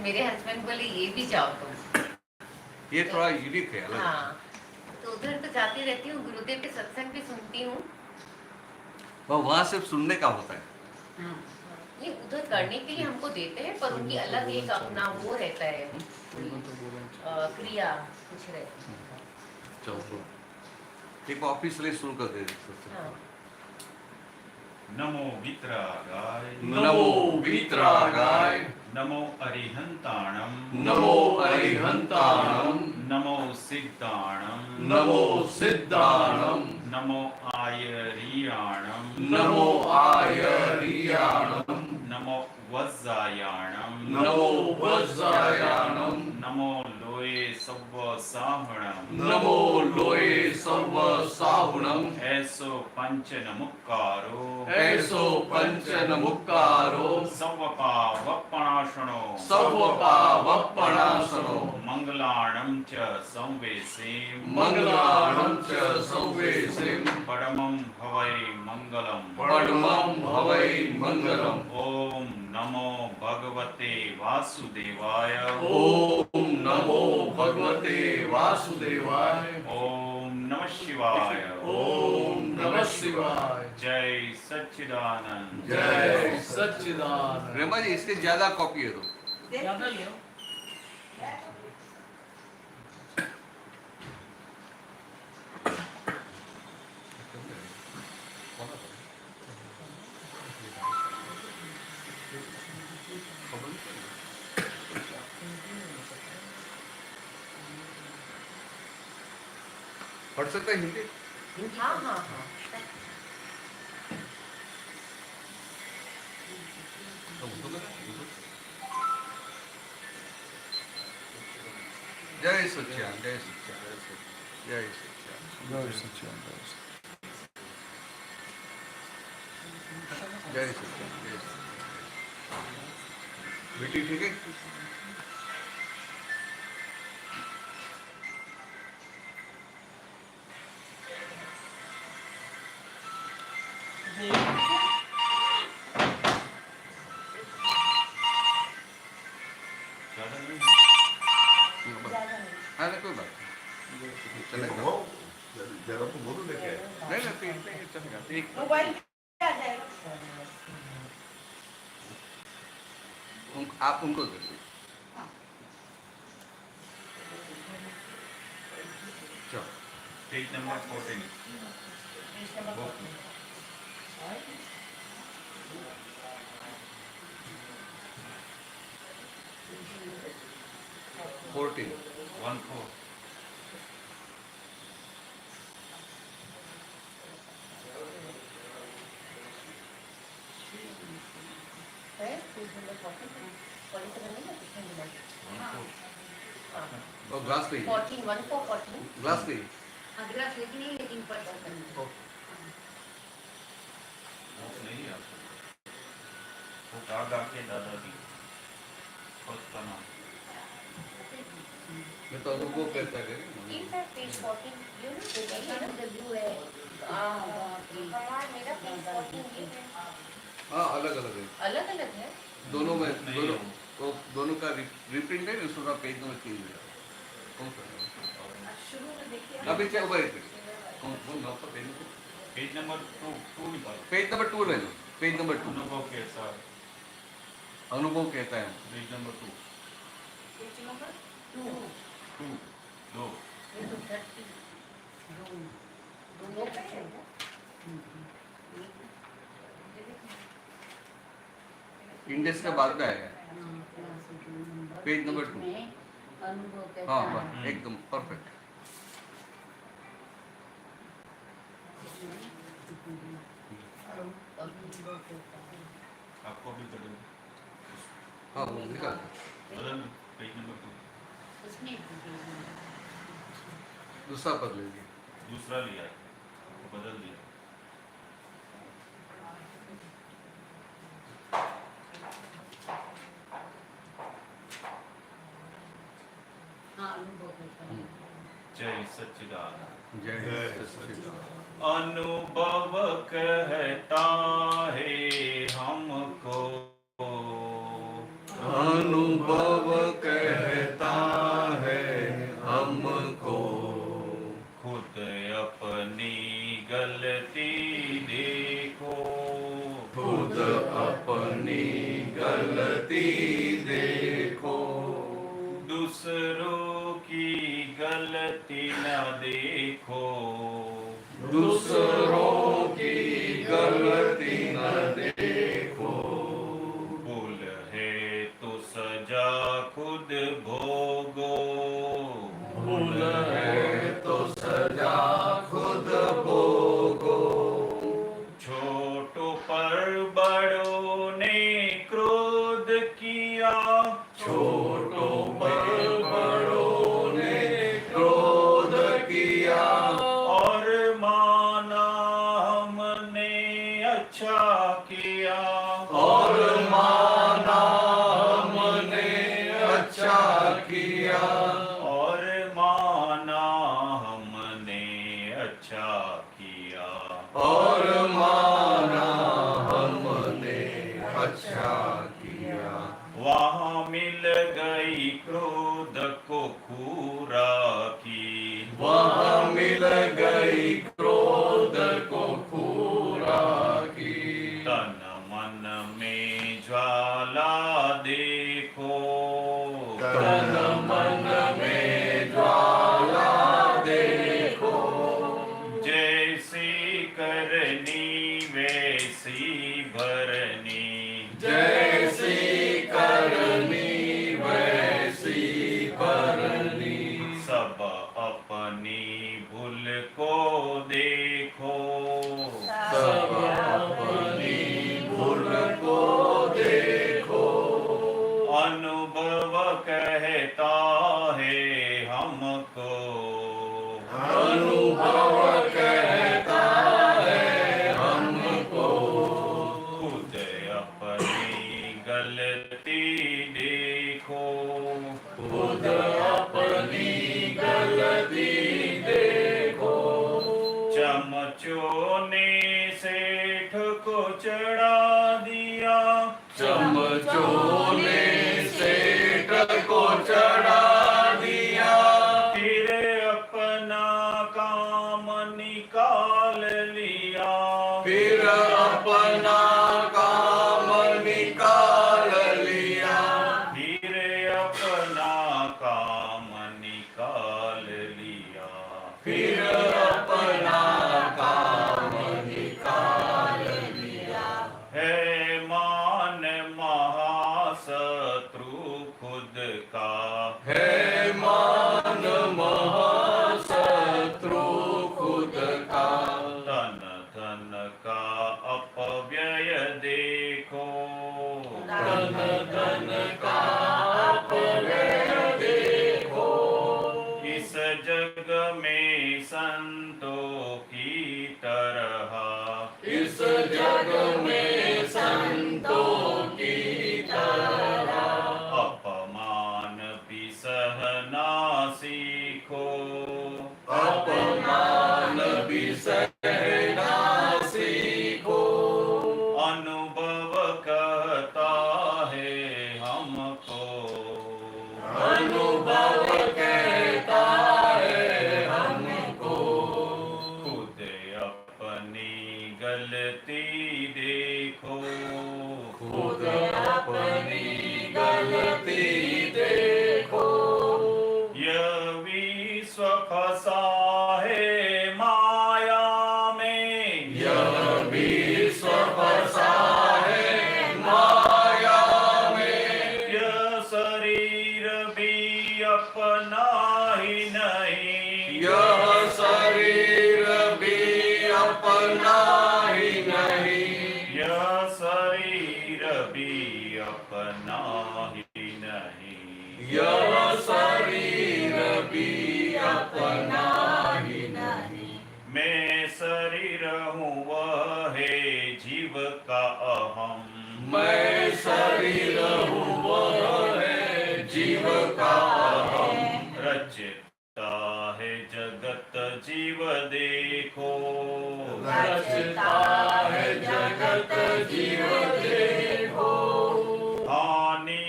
मेरे हस्बैंड बोले ये भी जाओ तुम। ये थोड़ा यूनिक है, अलग। हाँ, तो उधर तो जाती रहती हूँ, गुरुदेव के सत्संग भी सुनती हूँ। वहाँ सिर्फ सुनने का होता है। ये उधर करने के लिए हमको देते हैं, पर उनकी अलग एक अपना वो रहता है, क्रिया कुछ रहती है। चलो एक ऑफिस ले शुरू कर दे। हाँ। नमो वितरागाय नमो वीतरागाय नमो अरिहंताणम नमो अरिहंताणम नमो सिद्धाणम नमो सिद्धाणम नमो आयरियाणम नमो आयरियाणम नमो वज्जायाणम नमो वज्रायाणम नमो लोये सव्व साहणम नमो लोये सर्व साहुणम ऐसो पंच नमुक्कारो ऐसो पंचन मुक्कारो सवपावपणाशनो सर्वपावपणासनो मंगलाणं च संवेसे मंगलाणं च संवेसिं परमं भवै मंगलम् परमं भवै मंगलम्। ओम नमो भगवते वासुदेवाय ओम नमो भगवते वासुदेवाय। ओम नमः शिवाय ओम नमः शिवाय। जय सच्चिदानंद जय सच्चिदानंद। रेमा जी इसके ज्यादा कॉपी है तो ज्यादा ले आओ। पढ़ सकता है हिंदी? हाँ हाँ हाँ। जय सच्चिदानंद जय सच्चिदानंद जय सच्चिदानंद जय सच्चिदानंद जय सच्चिदानंद जय सच्चिदानंद। बेटी ठीक है? हाँ नहीं कोई बात नहीं, चलेगा। जरा तो बोलो लेके आए। नहीं नहीं चलेगा। एक मोबाइल आ जाएगा। आप उनको दे दीजिए। चलो पेज नंबर 14 14 14 और ग्लास पे 14 1 for 14 ग्लास पे अगला शेक नहीं लेकिन पर नहीं है वो दादा के दादाजी खुद का नाम मैं तो अनुभव कहता है In fact, page 14, you know, the blue है। मेरा page 14 ये है। हाँ अलग अलग है, अलग अलग है। दोनों में नहीं दोनों है। तो दोनों का रिप्रिंट है, उसका पेज नंबर 3 है। कौन सा शुरू में देखिए। अभी क्या हुआ है? कौन कौन नाम का पेज नंबर? पेज नंबर 2 निकालो पेज नंबर 2 ले लो। पेज नंबर 2 अनुभव के साथ अनुभव कहता है। पेज नंबर 2 Page number 2 2 ये तो 30 दोनों पे है ना? इंडेक्स के बाद में आएगा पेज नंबर 2। हाँ हाँ एकदम परफेक्ट। आपको भी बदल हाँ वो निकाल बदल पेज नंबर 2 उसमें दूसरा पद लीजिए। दूसरा लिया है तो बदल दिया जय सच्चिदानंद जय सच्चिदानंद। अनुभव कहता है हमको अनुभव कहता है हमको, खुद अपनी गलती देखो, खुद अपनी गलती देखो, दूसरों की गलती न देखो, दूसरों की गलती न देखो, भूल है तो सजा खुद भोगो, भूल है तो सजा खुद भोगो, छोटों पर बड़ों ने क्रोध किया, छोटों पर बड़ों ने क्रोध किया, और माना हमने अच्छा किया, और माना हमने अच्छा किया, और माना हमने अच्छा किया, और माना हमने अच्छा किया, वहाँ मिल गई क्रोध को खूरा की, वहाँ मिल गई क्रोध को खूरा की, तन मन में ज्वाला देखो, तन मन में ज्वाला देखो, जैसी करनी वैसी भरनी, जैसी करनी वैसी भरनी, सब अपनी भूल को देखो, सब अपनी भूल को देखो, अनुभव कहता है हमको, अनुभव कहता है हमको, खुद अपनी गलती देखो, खुद अपनी गलती देखो, चमचों ने सेठ को चढ़ा दिया, चमचों ने सेठ को चढ़ा दिया, फिर अपना काम निकाल लिया, फिर अपना काम निकाल लिया, फिर अपना काम निकाल लिया, फिर अपना काम निकाल लिया, है मान महाशत्रु खुद का, है मान महाशत्रु खुद का, तन धन का अपव्यय देखो, तन धन का अपव्यय देखो, इस जग में संतों की तरह, इस जग में संतों की तरह, अपमान भी सहना सीखो, अपमान भी सहना सीखो, अनुभव कहता है हमको, अनुभव कहता है हमको, खुद अपनी गलती देखो, खुद अपनी गलती देखो, यह विश्व फंसा है माया में, यह विश्व फंसा है माया में, यह शरीर भी अपना ही नहीं, यह शरीर भी अपना ही नहीं, यह शरीर भी अपना ही नहीं, यह शरीर भी अपना ही नहीं, मैं शरीर हूँ वह है जीव का अहम, मैं शरीर हूँ वह है जीव का अहम, रचता है जगत जीव देखो, रचता है जगत जीव देखो, हानि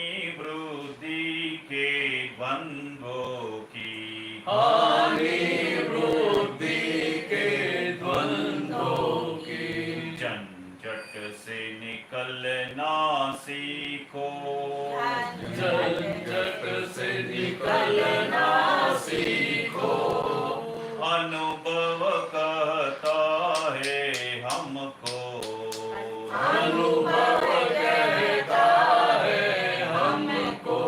द्वंद्वों की, हानि वृद्धि के द्वंद्वों की, झंझट से निकलना सीखो, झंझट से निकलना सीखो, अनुभव कहता है हमको, अनुभव कहता है हमको,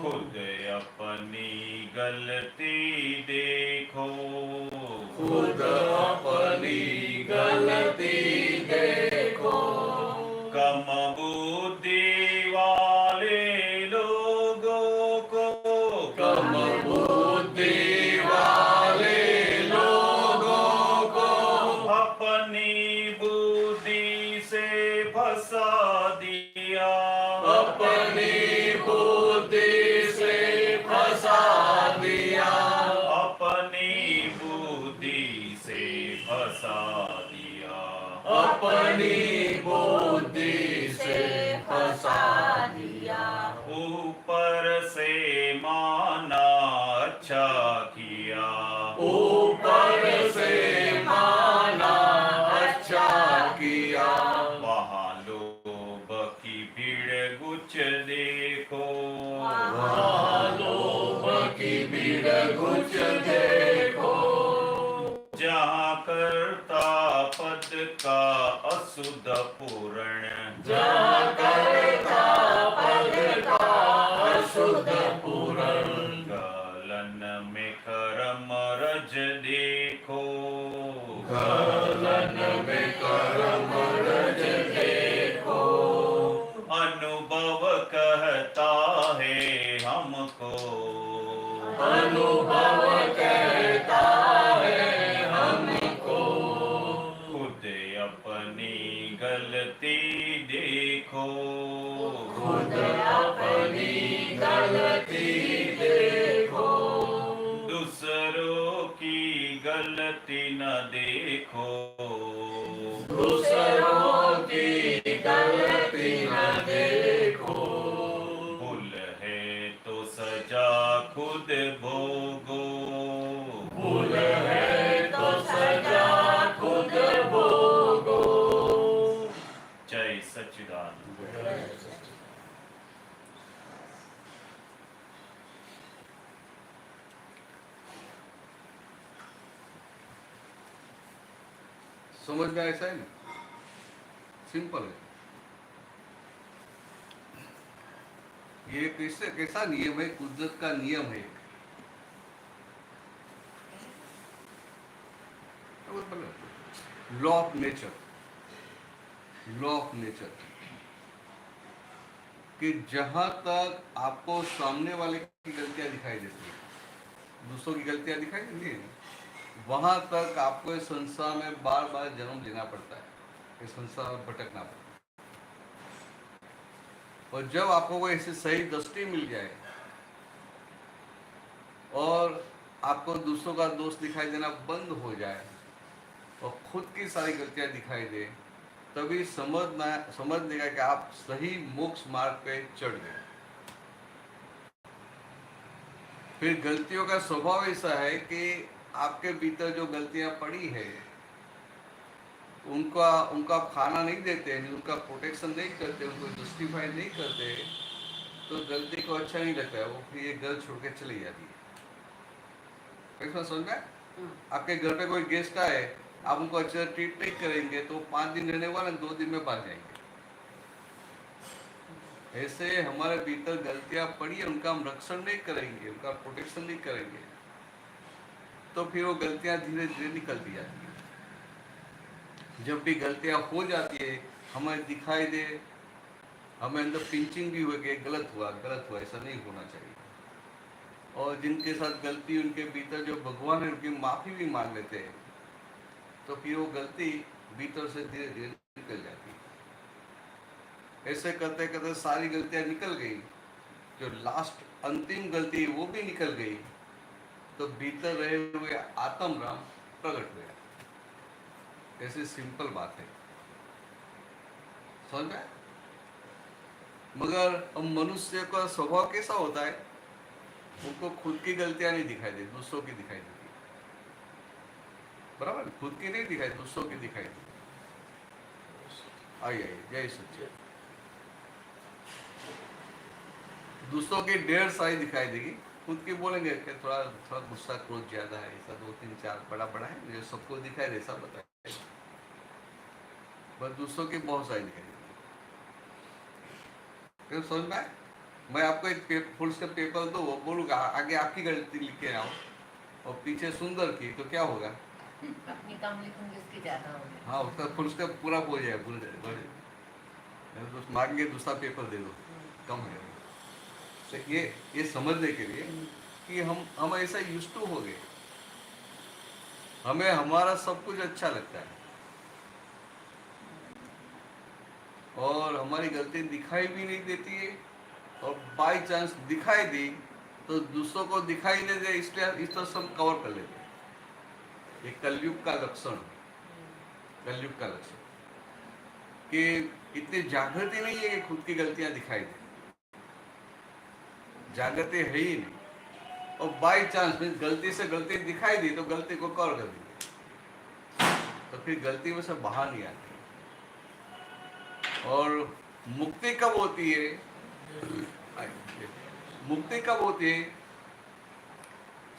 खुद अपनी गलती देखो, खुद अपनी गलती देखो, कम बुद्धि वाले लोगों को, कम बुद्धि वाले लोगों को, अपनी बुद्धि से फंसा दिया, अपनी बुद्धि से फंसा दिया, अपनी बुद्धि से फंसा दिया, अपनी बुद्धि से फंसा दिया, ऊपर से माना अच्छा किया, ऊपर से माना अच्छा किया, वहाँ लोभ की भीड़ गुच देखो, वहाँ लोभ की भीड़ गुच देखो, जहाँ करता पद का असुध पूर्ण, जहाँ करता पद का अशुद्ध पूरण, गलन में कर्म रज देखो, गलन में कर्म रज देखो, अनुभव कहता है हमको, अनुभव कहता है हमको, खुद अपनी गलती देखो, खुद अपनी गलती देखो, दूसरों की गलती न देखो, दूसरों की गलती न देखो, भूल है तो सजा खुद भोगो, भूल है तो सजा खुद भोगो। जय सच्चिदानंद। समझ में ऐसा है ना, सिंपल है। ये कैसा नियम है, कुदरत का नियम है। Law of nature, law of nature कि जहां तक आपको सामने वाले की गलतियां दिखाई देती है, दूसरों की गलतियां दिखाई देती है, वहां तक आपको इस संसार में बार बार जन्म लेना पड़ता है, इस संसार में भटकना पड़ता है। और जब आपको कोई ऐसी सही दृष्टि मिल जाए और आपको दूसरों का दोष दिखाई देना बंद हो जाए और खुद की सारी गलतियां दिखाई दे, तभी समझ लेगा कि आप सही मोक्ष मार्ग पे चढ़ गए। फिर गलतियों का स्वभाव ऐसा है कि आपके भीतर जो गलतियां पड़ी है उनका खाना नहीं देते, उनका प्रोटेक्शन नहीं करते, उनको जस्टिफाई नहीं करते, तो गलती को अच्छा नहीं लगता है, वो फिर ये घर छोड़ के चली जाती है। कैसा समझ में? आपके घर पे कोई गेस्ट आए, आप उनको अच्छे से ट्रीट नहीं करेंगे तो 5 दिन रहने वाले 2 दिन में भाग जाएंगे। ऐसे हमारे भीतर गलतियां पड़ी है, उनका हम रक्षण नहीं करेंगे, उनका प्रोटेक्शन नहीं करेंगे, तो फिर वो गलतियां धीरे धीरे निकलती जाती है। जब भी गलतियां हो जाती है, हमें दिखाई दे, हमें अंदर पिंचिंग भी हो कि गलत हुआ, ऐसा नहीं होना चाहिए। और जिनके साथ गलती, उनके भीतर जो भगवान है, उनकी माफी भी मांग लेते हैं, तो फिर वो गलती भीतर से धीरे धीरे निकल जाती है। ऐसे करते करते सारी गलतियां निकल गई, जो लास्ट अंतिम गलती वो भी निकल गई, तो भीतर रहे हुए आत्म राम प्रकट हुआ। ऐसी सिंपल बात है, समझ में? मगर अब मनुष्य का स्वभाव कैसा होता है उनको खुद की गलतियां नहीं दिखाई देती, दूसरों की दिखाई देती है। बराबर, खुद की नहीं दिखाई, दूसरों की दिखाई देती। आइए जय सच्चे। दूसरों की ढेर सारी दिखाई देगी, खुद की बोलेंगे कि थोड़ा थोड़ा गुस्सा क्रोध ज्यादा है, ऐसा 2 3 4 बड़ा बड़ा है, मुझे सबको दिखाई दे, सब बताए, बस दूसरों की बहुत सारी दिखाई देगी। समझ में आए? मैं आपको एक फुल स्टेप पेपर दो, वो बोलूंगा आगे आपकी गलती लिख के आओ और पीछे सुंदर की, तो क्या होगा? अपनी कम लिखूंगी उसकी ज्यादा होगी। हाँ, उसका फुल स्टेप पूरा हो जाए, भूल जाए, तो मांगे दूसरा पेपर दे दो, कम है। तो ये समझने के लिए कि हम ऐसा यूज्ड टू हो गए, हमें हमारा सब कुछ अच्छा लगता है और हमारी गलती दिखाई भी नहीं देती है, और बाई चांस दिखाई दी तो दूसरों को दिखाई नहीं दे, इसलिए इस तरह से हम कवर कर लेते हैं। ये कलयुग का लक्षण, कलयुग का लक्षण कि इतनी जागृति नहीं है कि खुद की गलतियां दिखाई दे, जागृति है ही नहीं, और बाई चांस गलती से गलती दिखाई दी तो गलती को कवर कर दी, तो फिर गलती में से बाहर नहीं आती। और मुक्ति कब होती है? मुक्ति कब होती है?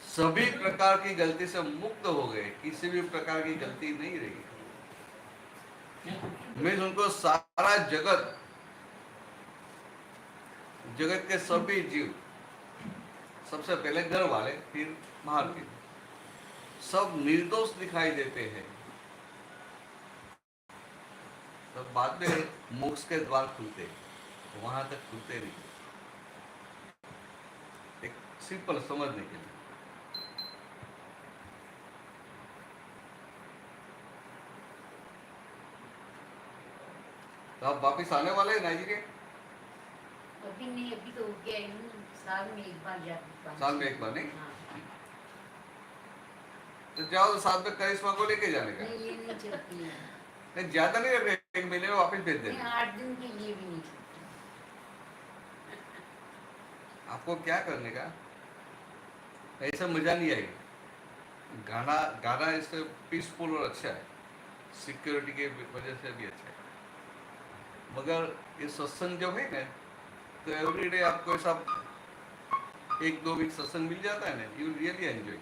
सभी प्रकार की गलती से मुक्त हो गए, किसी भी प्रकार की गलती नहीं रही। मैं उनको सारा जगत, जगत के सभी जीव, सबसे पहले घर वाले, फिर बाहर के, सब निर्दोष दिखाई देते हैं। तो बाद में मोक्ष के द्वार खुलते हैं, वहां तक खुलते नहीं। एक सिंपल समझने के लिए। तो आप वापिस आने वाले हैं नाइजीरिया? अभी नहीं, अभी तो हो गया है, साल में एक बार जाती। साल में एक बार नहीं? हाँ। तो जाओ, साथ में करिश्मा को लेके जाने का। नहीं, ये नहीं चलती है। नहीं, ज्यादा नहीं रखे, 1 महीने में वापस भेज देना। 8 दिन के लिए भी नहीं चलती। आपको क्या करने का, ऐसा मजा नहीं आएगा। गाना इससे पीसफुल और अच्छा है, सिक्योरिटी के वजह से भी अच्छा है, मगर ये सत्संग जो है ना, तो एवरीडे आपको ऐसा 1-2 वीक सत्संग मिल जाता है ना, यू रियली एंजॉय।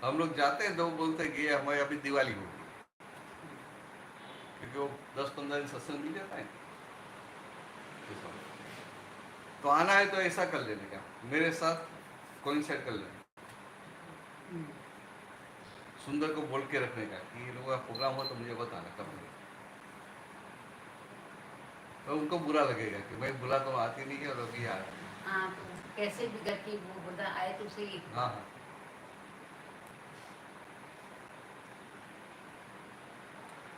हम लोग जाते हैं तो बोलते हैं कि हमारी अभी दिवाली होगी, क्योंकि वो 10-15 दिन सत्संग मिल जाता है। तो आना है तो ऐसा कर लेने का, मेरे साथ कोइंसाइड कर लेना, सुंदर को बोल के रखने का कि ये लोगों का प्रोग्राम हो तो मुझे बताना कब है। तो उनको बुरा लगेगा कि भाई बुला तो आती नहीं है और अभी आ रही है। हाँ, तो कैसे भी करके वो बता आए तो सही। हाँ हाँ,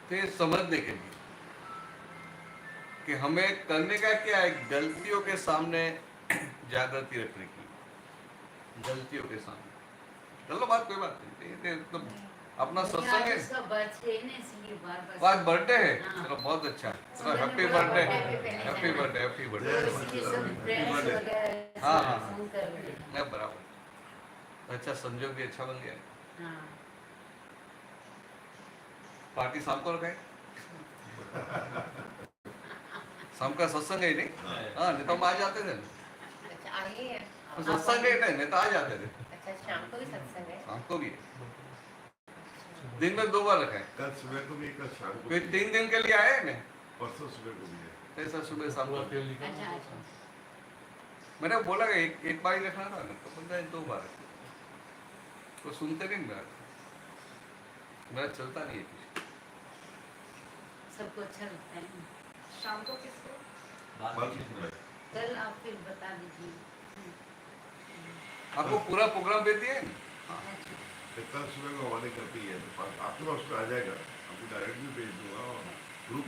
तो ये समझने के लिए कि हमें करने का क्या है, गलतियों के सामने जागृति रखने की, गलतियों के सामने। चलो बात, कोई बात नहीं, तो अपना सत्संग है, उसका बर्थडे है ना, इसलिए बार-बार। आज बर्थडे है। हाँ। चलो बहुत अच्छा, चलो happy birthday, happy birthday, happy तो बर्थडे। इसलिए सब प्रेयर्स वगैरह हाँ, हाँ, सब कर रहे हैं। नहीं बराबर, अच्छा संजोग भी अच्छा बन गया। हाँ। पार्टी शाम को रखाए, शाम का सत्संग है नहीं? हाँ, नहीं तो हम आ जाते थे, अच्छा, आइए। सत्संग है नहीं तो आ जाते थे। अच्छा, शाम को भी सत्संग है? शाम को भी है, दिन में 2 बार रखा है। कल सुबह को भी, कल शाम को फिर भी। 3 दिन के लिए आए हैं, परसों सुबह को भी है। ऐसा सुबह शाम को। अच्छा, अच्छा। मैंने बोला कि एक बार ही रखना था ना, तो बोलता है 2 बार, तो सुनते नहीं मेरा चलता नहीं है कुछ। सबको अच्छा लगता है। शाम को किसको? परसों सुबह। कल आप फिर बता दीजिए। आपको पूरा प्रोग्राम भेज दिया है? अच्छा। तो कल सुबह को हमारे करती है, तो आपके पास तो आ जाएगा, आपको डायरेक्ट भी भेज दूंगा। और ग्रुप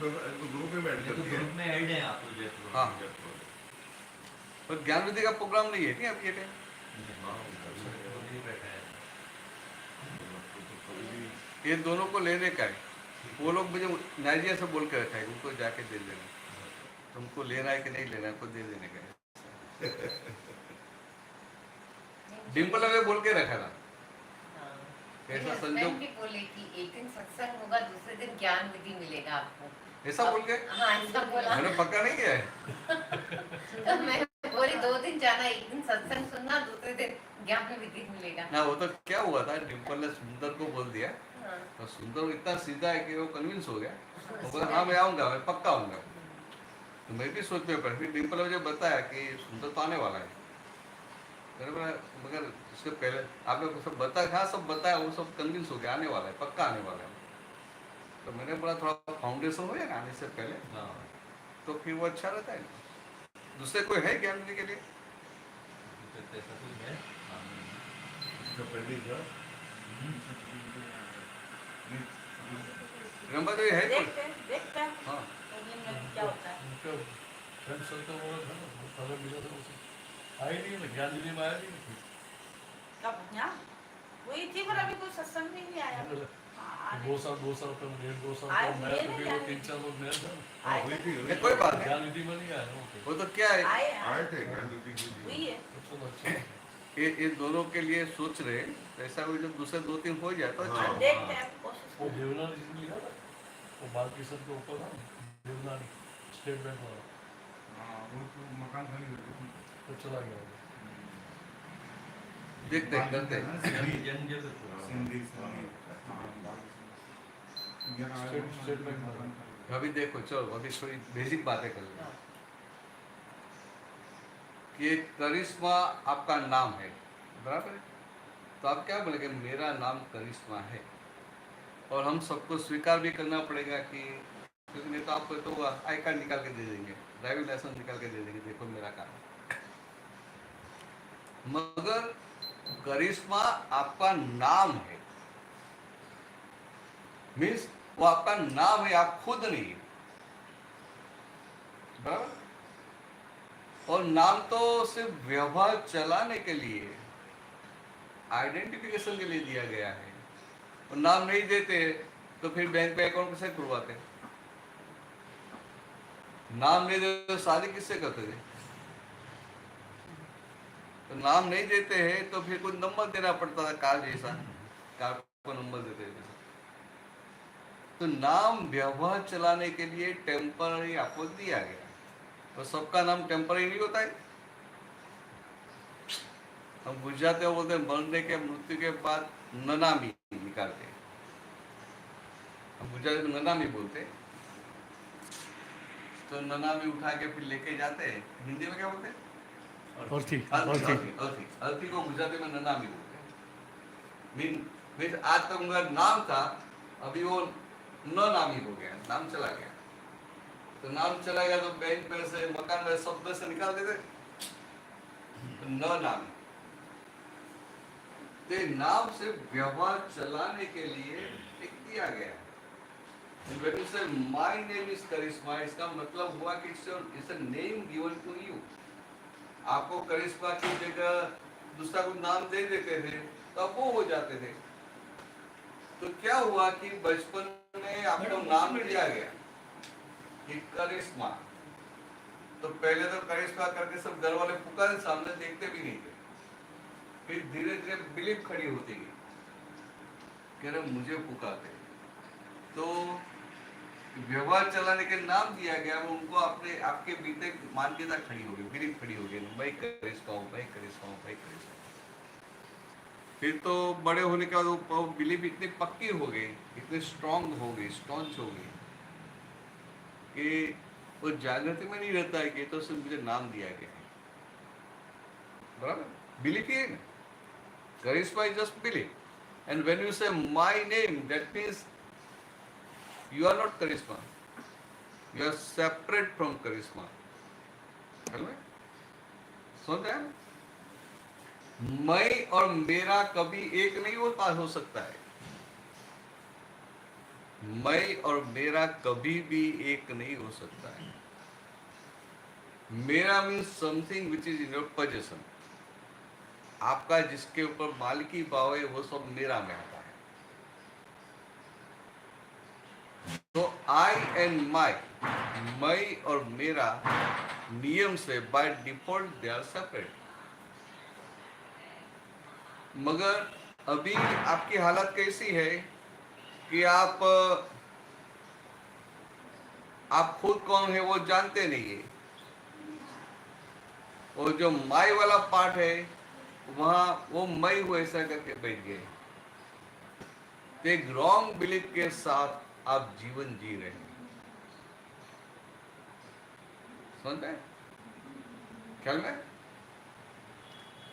में ऐड करती है। ग्रुप में ऐड है आप तो जैसे। हाँ, पर ज्ञान विधि का प्रोग्राम नहीं है क्या अभी ये टाइम? ये दोनों को लेने का है, वो लोग मुझे नाइजीरिया से बोल के रखा है, उनको जाके दे देना, तुमको लेना है कि नहीं लेना है, खुद दे देने का है। डिम्पल ने बोल के रखा था हाँ। ऐसा मेरे संजोग husband भी बोले कि एक दिन सत्संग होगा, दूसरे दिन ज्ञान विधि मिलेगा आपको। ऐसा बोल के हाँ, ऐसा बोला। मैंने पक्का नहीं किया है तो मैं बोली 2 दिन जाना, एक दिन सत्संग सुनना, दूसरे दिन ज्ञान विधि मिलेगा। ना वो तो क्या हुआ था, डिम्पल ने सुंदर को बोल दिया हाँ। तो सुंदर इतना सीधा है कि वो कन्विंस हो गया, वो बोला सीधा हाँ मैं आऊंगा, मैं पक्का आऊंगा। तो मैं भी सोच में पड़ा, फिर डिम्पल ने मुझे बताया कि सुंदर तो आने वाला है। मैंने बोला मगर उसके पहले आपने सब बताया, हाँ सब बताया, वो सब कन्विंस हो गया आने वाला है, पक्का आने वाला है। तो मैंने बोला थोड़ा फाउंडेशन हो जाएगा आने से पहले, तो फिर वो अच्छा रहता है। दूसरे कोई है ज्ञान देने के लिए? इसका पंडित है रंबा देवी है कोई? देखते हैं हाँ क्या होता है। कब यहाँ वही थी, पर अभी कोई सत्संग में नहीं आया। हाँ, दो साल पहले, 1.5-2 साल आए पहले थे मैं नहीं, तो आए 3-4 लोग नए थे। हाँ हुई थी ये कोई बात नहीं, ज्ञान विधि में नहीं आए ना, वो तो क्या है, आए आए थे गांधी जी हुई है। चलो अच्छा। ये दोनों के लिए सोच रहे हैं, ऐसा कोई जब दूसरे 2-3 हो जाए तो अच्छा हाँ। है। देखते हैं, कोशिश वो करते देवनानी जिसने लिखा था, वो बालकिशन के ऊपर था, देवनानी स्टेट बैंक वाला, मकान खाली हो गया। तो चला गया वो। देखते हैं, करते हैं। सिंधी स्टेट बैंक वाला। अभी देखो चलो, अभी थोड़ी बेसिक बातें कर लें कि करिश्मा आपका नाम है, बराबर है? तो आप क्या बोलेंगे, मेरा नाम करिश्मा है, और हम सबको स्वीकार भी करना पड़ेगा कि, क्योंकि नहीं तो आपको तो आई कार्ड निकाल के दे देंगे, ड्राइविंग लाइसेंस निकाल के दे देंगे, देखो मेरा काम। मगर करिश्मा आपका नाम है, मीन्स वो आपका नाम है, आप खुद नहीं है, बराबर? और नाम तो सिर्फ व्यवहार चलाने के लिए, आइडेंटिफिकेशन के लिए दिया गया है। और नाम नहीं देते तो फिर बैंक पे अकाउंट कैसे खुलवाते? नाम नहीं देते तो शादी किससे करते थे? तो नाम नहीं देते हैं तो फिर कोई नंबर देना पड़ता था, कार जैसा, कार को नंबर देते थे। तो नाम व्यवहार चलाने के लिए टेम्पररी आपको दिया गया, तो सबका नाम टेम्पररी नहीं होता है। हम गुजराती में बोलते हैं मरने के, मृत्यु के बाद ननामी निकालते हैं, हम गुजराती में ननामी बोलते हैं। तो ननामी उठा के फिर लेके जाते हैं, हिंदी में क्या बोलते हैं? अर्थी अर्थी को गुजराती में ननामी बोलते हैं। मीन आज तक उनका नाम था, अभी वो न नामी हो गया, नाम चला गया। तो नाम चला गया तो बैंक में से, मकान में, सब में से निकाल देते, तो न नामी। तो नाम से व्यवहार चलाने के लिए एक दिया गया है। When you say my name is करिश्मा, इसका मतलब हुआ कि it's a name given to you। आपको करिश्मा की जगह दूसरा कोई नाम दे देते थे तब वो हो जाते थे। तो क्या हुआ कि बचपन में आपको नाम दिया गया कि करिश्मा, तो पहले तो करिश्मा करके सब घर वाले पुकारे, सामने देखते भी नहीं थे। फिर धीरे धीरे बिलीफ खड़ी होती गई कि अरे मुझे पुकारते, तो व्यवहार चलाने के नाम दिया गया, वो उनको अपने आपके बीते मान्यता खड़ी हो गई, बिलीफ खड़ी हो गई, मैं करिश्मा हूँ, मैं करिश्मा हूँ, मैं करिश्मा। फिर तो बड़े होने के बाद वो बिलीफ इतनी पक्की हो गई, इतनी स्ट्रांग हो गई, स्टॉन्च हो गई कि वो जागृति में नहीं रहता है कि तो सिर्फ मुझे नाम दिया गया है, बराबर? बिलीफ ही है ना, Karishma is just belief. And when you say my name, that means you are not charisma, you are separate from charisma। Hello, सुनते हैं? मैं और मेरा कभी एक नहीं हो सकता है। मैं और मेरा कभी भी एक नहीं हो सकता है। मेरा means something which is in your possession. आपका जिसके ऊपर मालिकी भाव है वो सब मेरा में आता है। तो आई एंड माई, मैं और मेरा नियम से by default they are separate. मगर अभी आपकी हालत कैसी है कि आप खुद कौन है वो जानते नहीं है। और जो माई वाला पार्ट है वहां वो मैं हूं ऐसा करके बैठ गए। तो एक रॉन्ग बिलीफ के साथ आप जीवन जी रहे हैं। समझ में ख्याल में?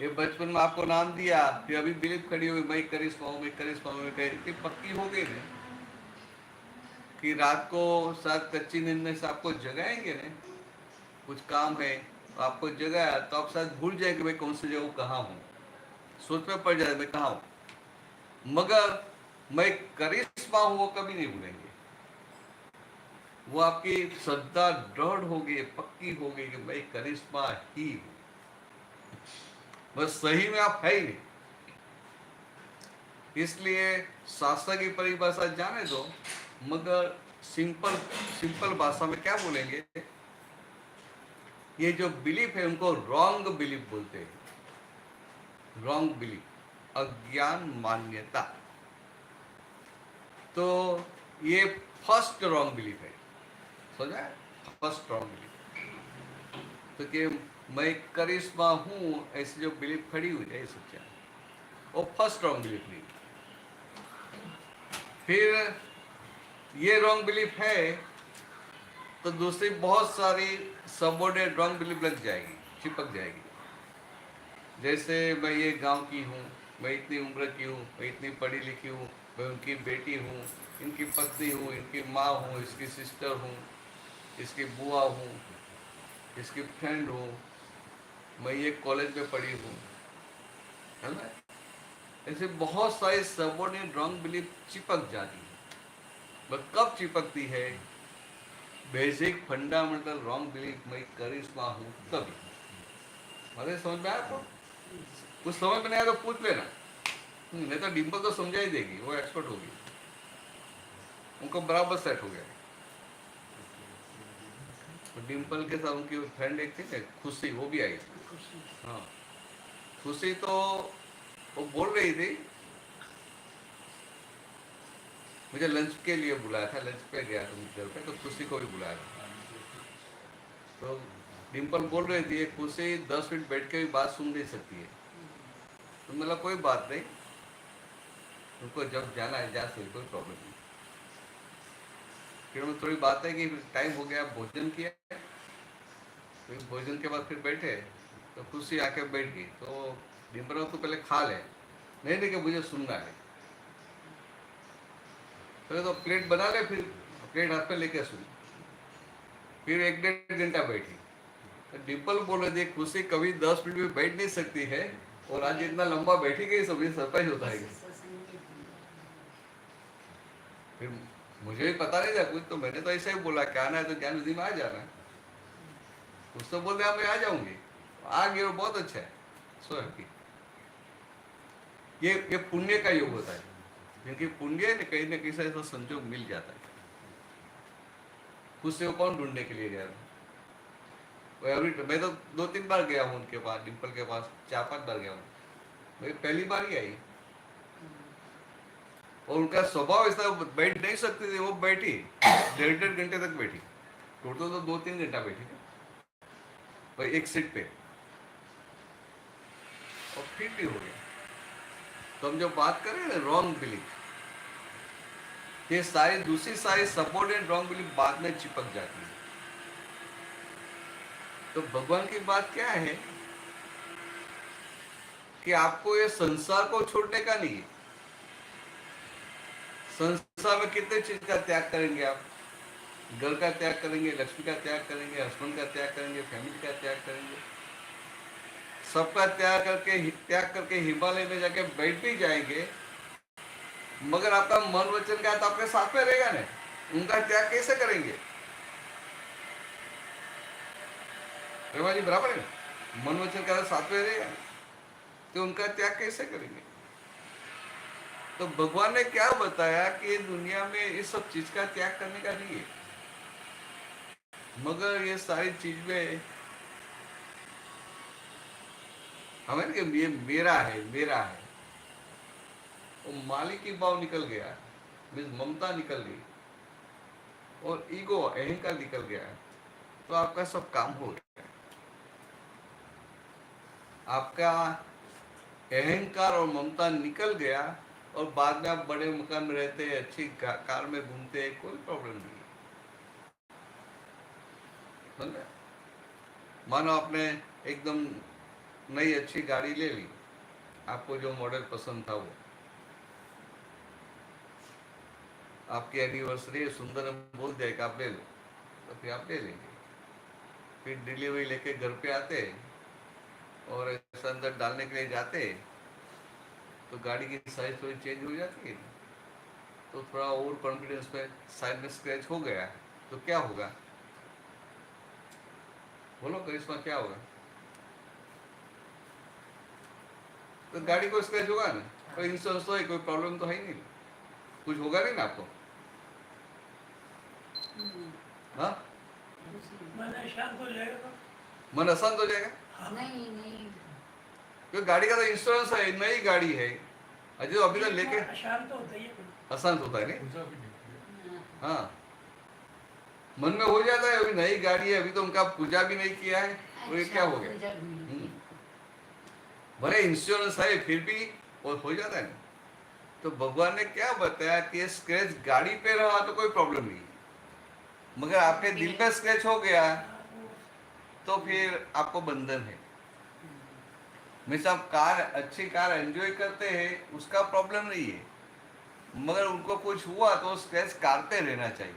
ये बचपन में आपको नाम दिया, फिर अभी बिलीफ खड़ी हुई मैं करिश्मा हूं, मैं करिश्मा हूं, मैं करिश्मा, पक्की हो गई ना कि रात को शायद कच्ची नींद में से आपको जगाएंगे ना, कुछ काम है तो आपको जगाया तो आप शायद भूल जाए कि मैं कौन सी जगह कहाँ हूँ, सोच में पड़ जाए मैं कहाँ हूँ। मगर मैं करिश्मा हूँ वो कभी नहीं भूलेंगे। वो आपकी श्रद्धा दृढ़ हो गई, पक्की हो गई कि मैं करिश्मा ही हूँ। बस सही में आप है ही नहीं। इसलिए शास्त्र की परिभाषा जाने दो, मगर सिंपल भाषा में क्या बोलेंगे, ये जो बिलीफ है उनको रॉन्ग बिलीफ बोलते हैं। रॉन्ग बिलीफ, अज्ञान मान्यता। तो ये फर्स्ट रॉन्ग बिलीफ है, समझा? फर्स्ट रॉन्ग बिलीफ तो कि मैं करिश्मा हूं ऐसी जो बिलीफ खड़ी हुई है सच्चा, वो फर्स्ट रॉन्ग बिलीफ नहीं। फिर ये रॉन्ग बिलीफ है तो दूसरी बहुत सारी सबऑर्डिनेट रॉन्ग बिलीफ लग जाएगी, चिपक जाएगी। जैसे मैं ये गांव की हूँ, मैं इतनी उम्र की हूँ, मैं इतनी पढ़ी लिखी हूँ, मैं उनकी बेटी हूँ, इनकी पत्नी हूँ, इनकी माँ हूँ, इसकी सिस्टर हूँ, इसकी बुआ हूँ, इसकी फ्रेंड हूँ, मैं ये कॉलेज में पढ़ी हूँ, है ना? ऐसे बहुत सारे सबऑर्डिनेट रॉन्ग बिलीफ चिपक जाती है। बस कब चिपकती है? बेसिक फंडामेंटल रॉन्ग बिलीफ मैं करिश्मा हूँ तभी। अरे समझ में आया? आपको कुछ समझ में नहीं आया तो पूछ लेना, नहीं तो डिम्पल तो समझा ही देगी, वो एक्सपर्ट होगी, उनको बराबर सेट हो गया। तो डिम्पल के साथ उनकी फ्रेंड एक थी ना खुशी, वो भी आई। हाँ, खुशी तो वो बोल रही थी, मुझे लंच के लिए बुलाया था, लंच पे गया था घर पे, तो खुशी को भी बुलाया था। तो डिम्पल बोल रही थी खुशी 10 मिनट बैठ के भी बात सुन नहीं सकती है। तो मतलब कोई बात नहीं, उनको जब जाना है जा सकते, कोई प्रॉब्लम नहीं। फिर थोड़ी बात है कि टाइम हो गया, भोजन किया, तो भोजन के बाद फिर बैठे तो खुशी आके बैठ गई। तो डिम्पल तो पहले खा ले, नहीं कि मुझे सुनना है, पहले तो प्लेट बना ले, फिर प्लेट हाथ में लेके सुन। फिर 1-1.5 घंटा बैठी। तो डिम्पल बोल रहे थे खुशी कभी 10 मिनट में बैठ नहीं सकती है, और आज इतना लंबा बैठी गई, सब सरप्राइज होता है। फिर मुझे भी पता नहीं था कुछ, तो मैंने तो ऐसे ही बोला क्या आना है तो ज्ञान विधि में आ जाना है। कुछ तो बोल रहे मैं आ जाऊंगी, आ गए, वो बहुत अच्छा है, सो हैप्पी। ये पुण्य का योग होता है, क्योंकि पुण्य ने कहीं ना कहीं से ऐसा संजोग मिल जाता है। खुद से वो कौन ढूंढने के लिए गया था? मैं तो 2-3 बार गया हूँ उनके पास, डिम्पल के पास 4-5 बार गया हूँ, मैं पहली बार ही आई। और उनका स्वभाव ऐसा, बैठ नहीं सकती थी, वो बैठी 1.5 घंटे तक बैठी, टोटल तो 2-3 घंटा बैठी थी पर एक सीट पे, और फिर भी हो गया। तो हम जो बात करें ना रॉन्ग बिलीफ, ये सारी दूसरी सारी सबऑर्डिनेट रॉन्ग बिलीफ बाद में चिपक जाती है। तो भगवान की बात क्या है कि आपको ये संसार को छोड़ने का नहीं है। संसार में कितने चीज का त्याग करेंगे आप? घर का त्याग करेंगे, लक्ष्मी का त्याग करेंगे, हस्बैंड का त्याग करेंगे, फैमिली का त्याग करेंगे, सबका त्याग करके हिमालय में जाके बैठ भी जाएंगे, मगर आपका मन वचन का तो आपके साथ में रहेगा ना, उनका त्याग कैसे करेंगे? रेवा जी बराबर है, मन वचन का साथ में रहेगा, तो उनका त्याग कैसे करेंगे? तो भगवान ने क्या बताया कि दुनिया में इस सब चीज का त्याग करने का नहीं है, मगर ये सारी चीज में हमें कि ये मेरा है, मेरा है, वो मालिक की भाव निकल गया, मीन्स ममता निकल गई और ईगो अहंकार निकल गया, तो आपका सब काम हो गया। आपका अहंकार और ममता निकल गया और बाद में आप बड़े मकान में रहते हैं, अच्छी कार में घूमते हैं, कोई प्रॉब्लम नहीं है। समझे? मानो आपने एकदम नई अच्छी गाड़ी ले ली, आपको जो मॉडल पसंद था वो, आपकी एनिवर्सरी सुंदर बोल दिया कि आप ले लो, तो फिर आप ले लेंगे। फिर डिलीवरी लेके घर पे आते और ऐसा अंदर डालने के लिए जाते तो गाड़ी की साइज थोड़ी चेंज हो जाती है, तो थोड़ा ओवर कॉन्फिडेंस में साइड में स्क्रैच हो गया, तो क्या होगा? बोलो करिश्मा, क्या होगा? तो गाड़ी को स्क्रैच होगा ना, और इंश्योरेंस तो है, कोई प्रॉब्लम तो है ही नहीं, कुछ होगा नहीं ना आपको। हाँ, मन शांत हो जाएगा। मन अशांत हो जाएगा। नहीं नहीं, क्योंकि गाड़ी का तो इंश्योरेंस है, नई गाड़ी है, अजय तो अभी तक लेके अशांत होता है, अशांत होता है नहीं। पूजा भी नहीं। हाँ, मन में हो जाता है अभी नई गाड़ी है, अभी तो उनका पूजा भी नहीं किया है, और ये क्या हो गया? भले इंश्योरेंस है फिर भी वो हो जाता है ना। तो भगवान ने क्या बताया कि स्क्रैच गाड़ी पे रहा तो कोई प्रॉब्लम नहीं, मगर आपके दिल में स्क्रैच हो गया तो फिर आपको बंधन है। मीन्स आप कार, अच्छी कार एंजॉय करते हैं, उसका प्रॉब्लम नहीं है, मगर उनको कुछ हुआ तो स्क्रैच काटते रहना चाहिए।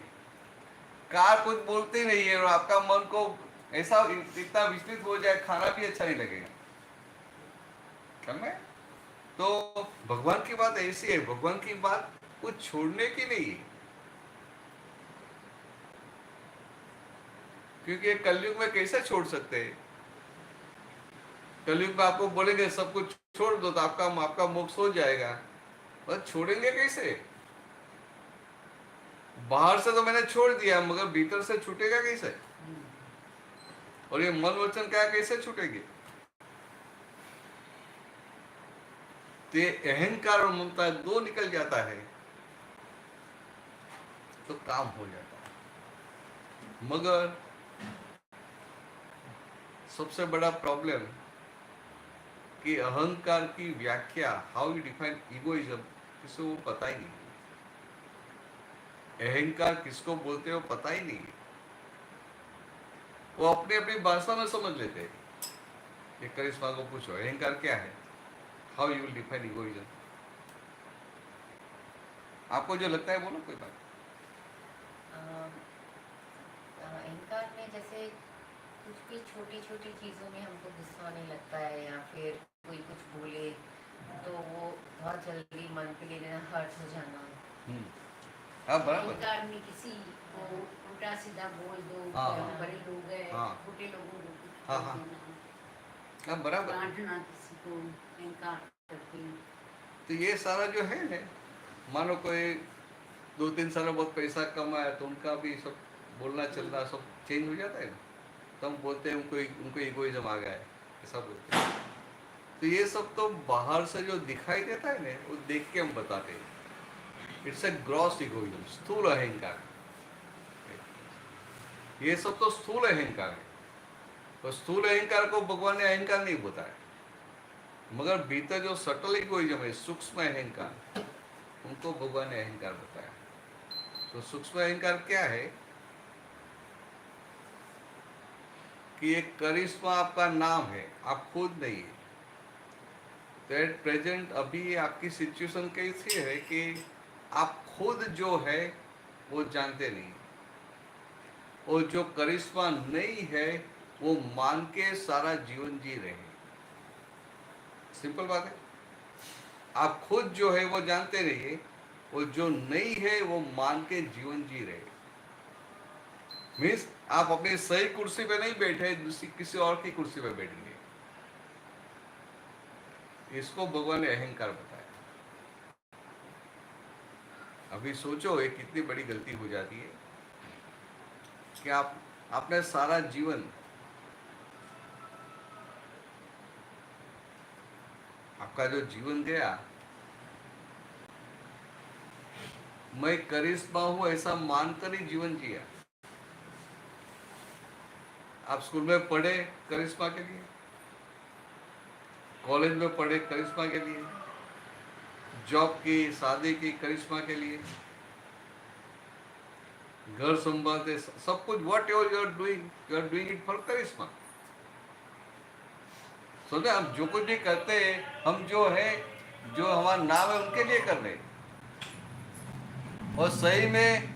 कार कुछ बोलती नहीं है और आपका मन को ऐसा इतना विचलित हो जाए, खाना भी अच्छा नहीं लगेगा। समझे? तो भगवान की बात ऐसी है, भगवान की बात कुछ छोड़ने की नहीं है, क्योंकि कलयुग में कैसे छोड़ सकते हैं? कलयुग में आपको बोलेंगे सब कुछ छोड़ दो तो आपका मोक्ष हो जाएगा, बस छोड़ेंगे कैसे? बाहर से तो मैंने छोड़ दिया, मगर भीतर से छूटेगा कैसे? और ये मन वचन क्या कैसे छूटेंगे? तो ये अहंकार और ममता दो निकल जाता है तो काम हो जाता है। मगर सबसे बड़ा प्रॉब्लम कि अहंकार की व्याख्या, हाउ यू डिफाइन इगोइज्म, किसी को पता ही नहीं। अहंकार किसको बोलते हो पता ही नहीं, वो अपनी अपनी भाषा में समझ लेते हैं। ये करिश्मा को पूछो अहंकार क्या है, how you will define egoism. आपको जो लगता है बोलो, कोई बात। अहंकार में जैसे कुछ भी छोटी छोटी चीज़ों में हमको गुस्सा नहीं लगता है, या फिर कोई कुछ बोले तो वो बहुत जल्दी मन पे ले लेना, हर्ट हो जाना। हाँ बराबर। अहंकार में किसी को उल्टा सीधा बोल दो, हाँ, बड़े लोग हैं, हाँ, छोटे लोगों को हाँ, हाँ, हाँ बराबर। डांटना किसी को, अहंकार करके। तो ये सारा जो है ना, मानो कोई 2-3 साल बहुत पैसा कमाया तो उनका भी सब बोलना चलना सब चेंज हो जाता है ना, तो हम बोलते हैं उनको इगोइज्म आ गया है, ऐसा बोलते हैं। तो ये सब तो बाहर से जो दिखाई देता है ना, वो देख के हम बताते हैं, इट्स ए ग्रॉस इगोइज्म, स्थूल अहंकार। ये सब तो स्थूल अहंकार है, तो स्थूल अहंकार को भगवान ने अहंकार नहीं बताया, मगर भीतर जो सटल इगोइज्म है, सूक्ष्म अहंकार, उनको भगवान ने अहंकार बताया। तो सूक्ष्म अहंकार क्या है कि एक करिश्मा आपका नाम है, आप खुद नहीं है। तो एट प्रेजेंट अभी आपकी सिचुएशन कैसी है कि आप खुद जो है वो जानते नहीं, और जो करिश्मा नहीं है वो मान के सारा जीवन जी रहे हैं। सिंपल बात है, आप खुद जो है वो जानते रहिए, और जो नहीं है वो मान के जीवन जी रहे। मीन्स आप अपनी सही कुर्सी पे नहीं बैठे, दूसरी किसी और की कुर्सी पे बैठेंगे। इसको भगवान ने अहंकार बताया। अभी सोचो ये कितनी बड़ी गलती हो जाती है कि आपने सारा जीवन, आपका जो जीवन गया मैं करिश्मा हूं ऐसा मानकर ही जीवन जिया। आप स्कूल में पढ़े करिश्मा के लिए, कॉलेज में पढ़े करिश्मा के लिए, जॉब की, शादी की करिश्मा के लिए, घर संभालते सब कुछ, whatever you are doing it for Karishma. समझे? हम जो कुछ भी करते हैं, हम जो है, जो हमारा नाम है उनके लिए कर रहे हैं, और सही में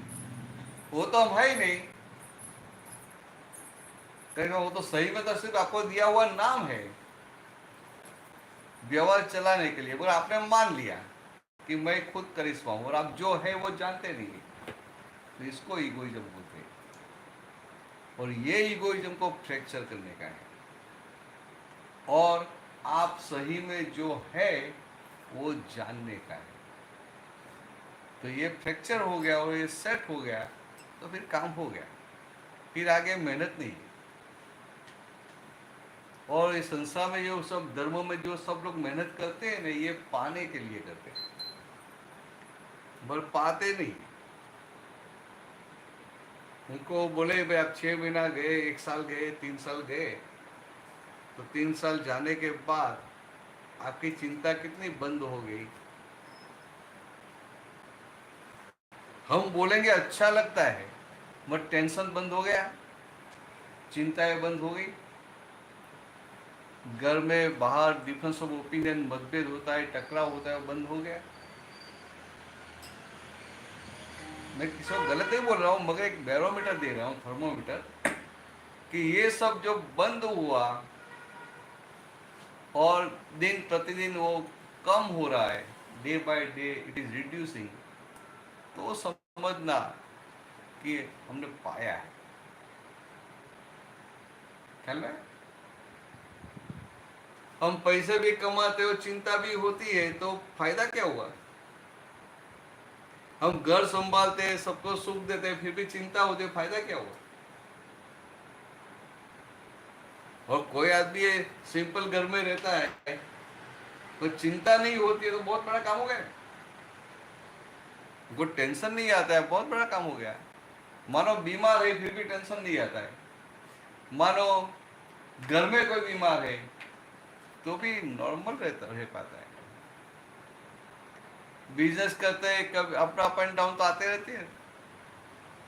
वो तो हम है ही नहीं। कहेगा वो तो सही में तो सिर्फ आपको दिया हुआ नाम है व्यवहार चलाने के लिए, मगर आपने मान लिया कि मैं खुद करिश्मा हूं, और आप जो है वो जानते नहीं है। तो इसको ईगोइज्म बोलते हैं, और ये ईगोइज्म को फ्रैक्चर करने का है। और आप सही में जो है वो जानने का है। तो ये फ्रैक्चर हो गया और ये सेट हो गया, तो फिर काम हो गया, फिर आगे मेहनत नहीं है। और इस संसार में जो सब धर्मों में जो सब लोग मेहनत करते हैं ना, ये पाने के लिए करते हैं, पर पाते नहीं। उनको बोले भाई आप 6 महीना गए, 1 साल गए, 3 साल गए, तो 3 साल जाने के बाद आपकी चिंता कितनी बंद हो गई। हम बोलेंगे अच्छा लगता है, मगर टेंशन बंद हो गया, चिंताएं बंद हो गई। घर में बाहर डिफरेंस ऑफ ओपिनियन, मतभेद होता है, टकराव होता है, वो बंद हो गया। मैं किसी को गलत नहीं बोल रहा हूँ, मगर एक बैरोमीटर दे रहा हूँ, थर्मोमीटर, कि ये सब जो बंद हुआ और दिन प्रतिदिन वो कम हो रहा है, day by day it is reducing, तो समझना कि हमने पाया है। ख्याल में हम पैसे भी कमाते हो, चिंता भी होती है, तो फायदा क्या हुआ? हम घर संभालते हैं, सबको सुख देते हैं, फिर भी चिंता होती है, फायदा क्या हुआ? और कोई आदमी सिंपल घर में रहता है, तो चिंता नहीं होती है, तो बहुत बड़ा काम हो गया। कोई टेंशन नहीं आता है, बहुत बड़ा काम हो गया। मानो बीमार है फिर भी टेंशन नहीं आता है, मानो घर में कोई बीमार है तो भी नॉर्मल रह पाता है। बिजनेस करते हैं, कभी अप एंड डाउन तो आते रहते हैं,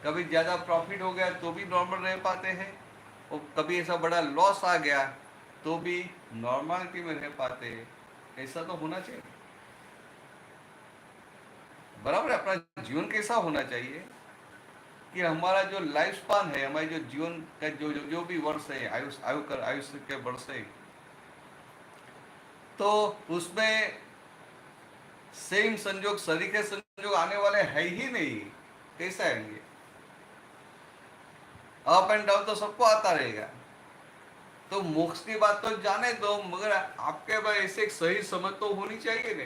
कभी ज्यादा प्रॉफिट हो गया तो भी नॉर्मल रह पाते हैं, और कभी ऐसा बड़ा लॉस आ गया तो भी नॉर्मलिटी में रह पाते हैं। ऐसा तो होना चाहिए, बराबर है। अपना जीवन कैसा होना चाहिए कि हमारा जो लाइफ स्पान है, हमारे जो जीवन का जो भी वर्ष है, आयुष्य के वर्ष है, तो उसमें सेम संजोग, सरीखे संजोग आने वाले है ही नहीं। कैसा आएंगे? अप एंड डाउन तो सबको आता रहेगा। तो मोक्ष की बात तो जाने दो, मगर आपके पास ऐसे एक सही समझ तो होनी चाहिए ना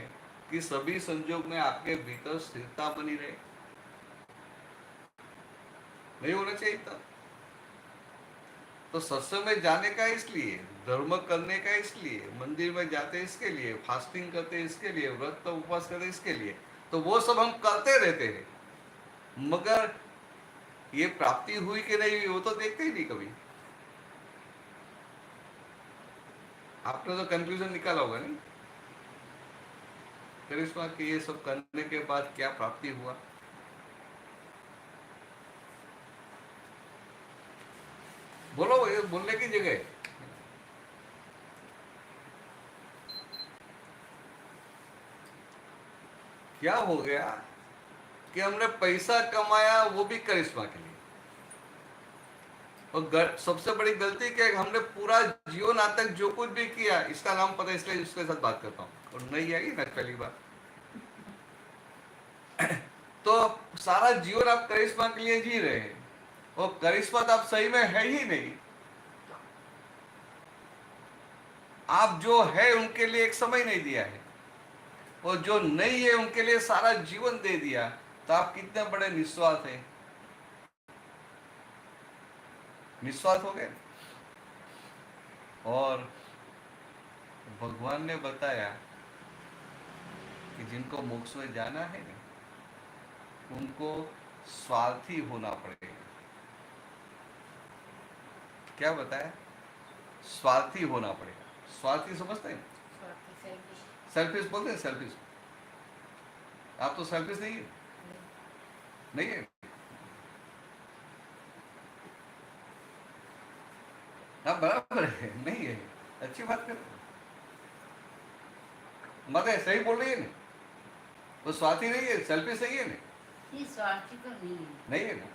कि सभी संजोग में आपके भीतर स्थिरता बनी रहे। नहीं होना चाहिए तब तो सत्संग में जाने का इसलिए, धर्म करने का इसलिए, मंदिर में जाते इसके लिए, फास्टिंग करते इसके लिए, व्रत उपवास करते इसके लिए, तो वो सब हम करते रहते हैं, मगर ये प्राप्ति हुई कि नहीं हुई वो तो देखते ही नहीं कभी। आपने तो कंक्लूजन निकाला होगा नहीं करिश्मा कि ये सब करने के बाद क्या प्राप्ति हुआ? बोलो, ये बोलने की जगह। क्या हो गया कि हमने पैसा कमाया वो भी करिश्मा के लिए, और सबसे बड़ी गलती क्या है, हमने पूरा जीवन आज तक जो कुछ भी किया, इसका नाम पता है इसलिए उसके साथ बात करता हूँ, और नहीं आई ना पहली बार तो सारा जीवन आप करिश्मा के लिए जी रहे हैं, और करिश्मा तो आप सही में है ही नहीं। आप जो है उनके लिए एक समय नहीं दिया है, और जो नहीं है उनके लिए सारा जीवन दे दिया, तो आप कितने बड़े निस्वार्थ हैं। निस्वार्थ हो गए। और भगवान ने बताया कि जिनको मोक्ष में जाना है ना, उनको स्वार्थी होना पड़ेगा। क्या बताया? स्वार्थी होना पड़ेगा। स्वार्थी समझते हैं? स्वार्थी, सेल्फिश। सेल्फिश बोलते हैं, सेल्फिश। आप तो सेल्फिश नहीं है, नहीं है। हाँ बराबर है, नहीं है, अच्छी बात कर, मत है, सही बोल रही है ना, वो स्वार्थी नहीं है, सेल्फिश नहीं है ना, ये स्वार्थी तो नहीं है। नहीं है ना,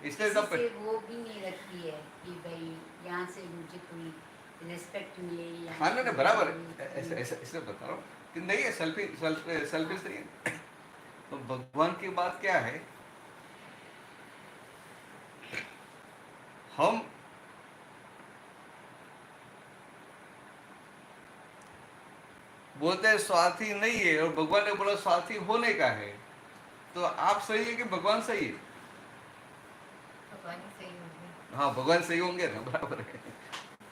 इसलिए किसी सब से वो भी नहीं रखी है कि भाई यहाँ से मुझे कोई रिस्पेक्ट मिले या हाँ नहीं बराबर है, ऐसे इसलिए बता रहा हूँ कि नहीं है, सेल्फिश नहीं है। तो भगवान की बात क्या है, हम बोलते हैं स्वार्थी नहीं है और भगवान ने बोला स्वार्थी होने का है, तो आप सही है कि भगवान सही है? भगवान ही सही होंगे। हाँ भगवान सही होंगे ना, बराबर है।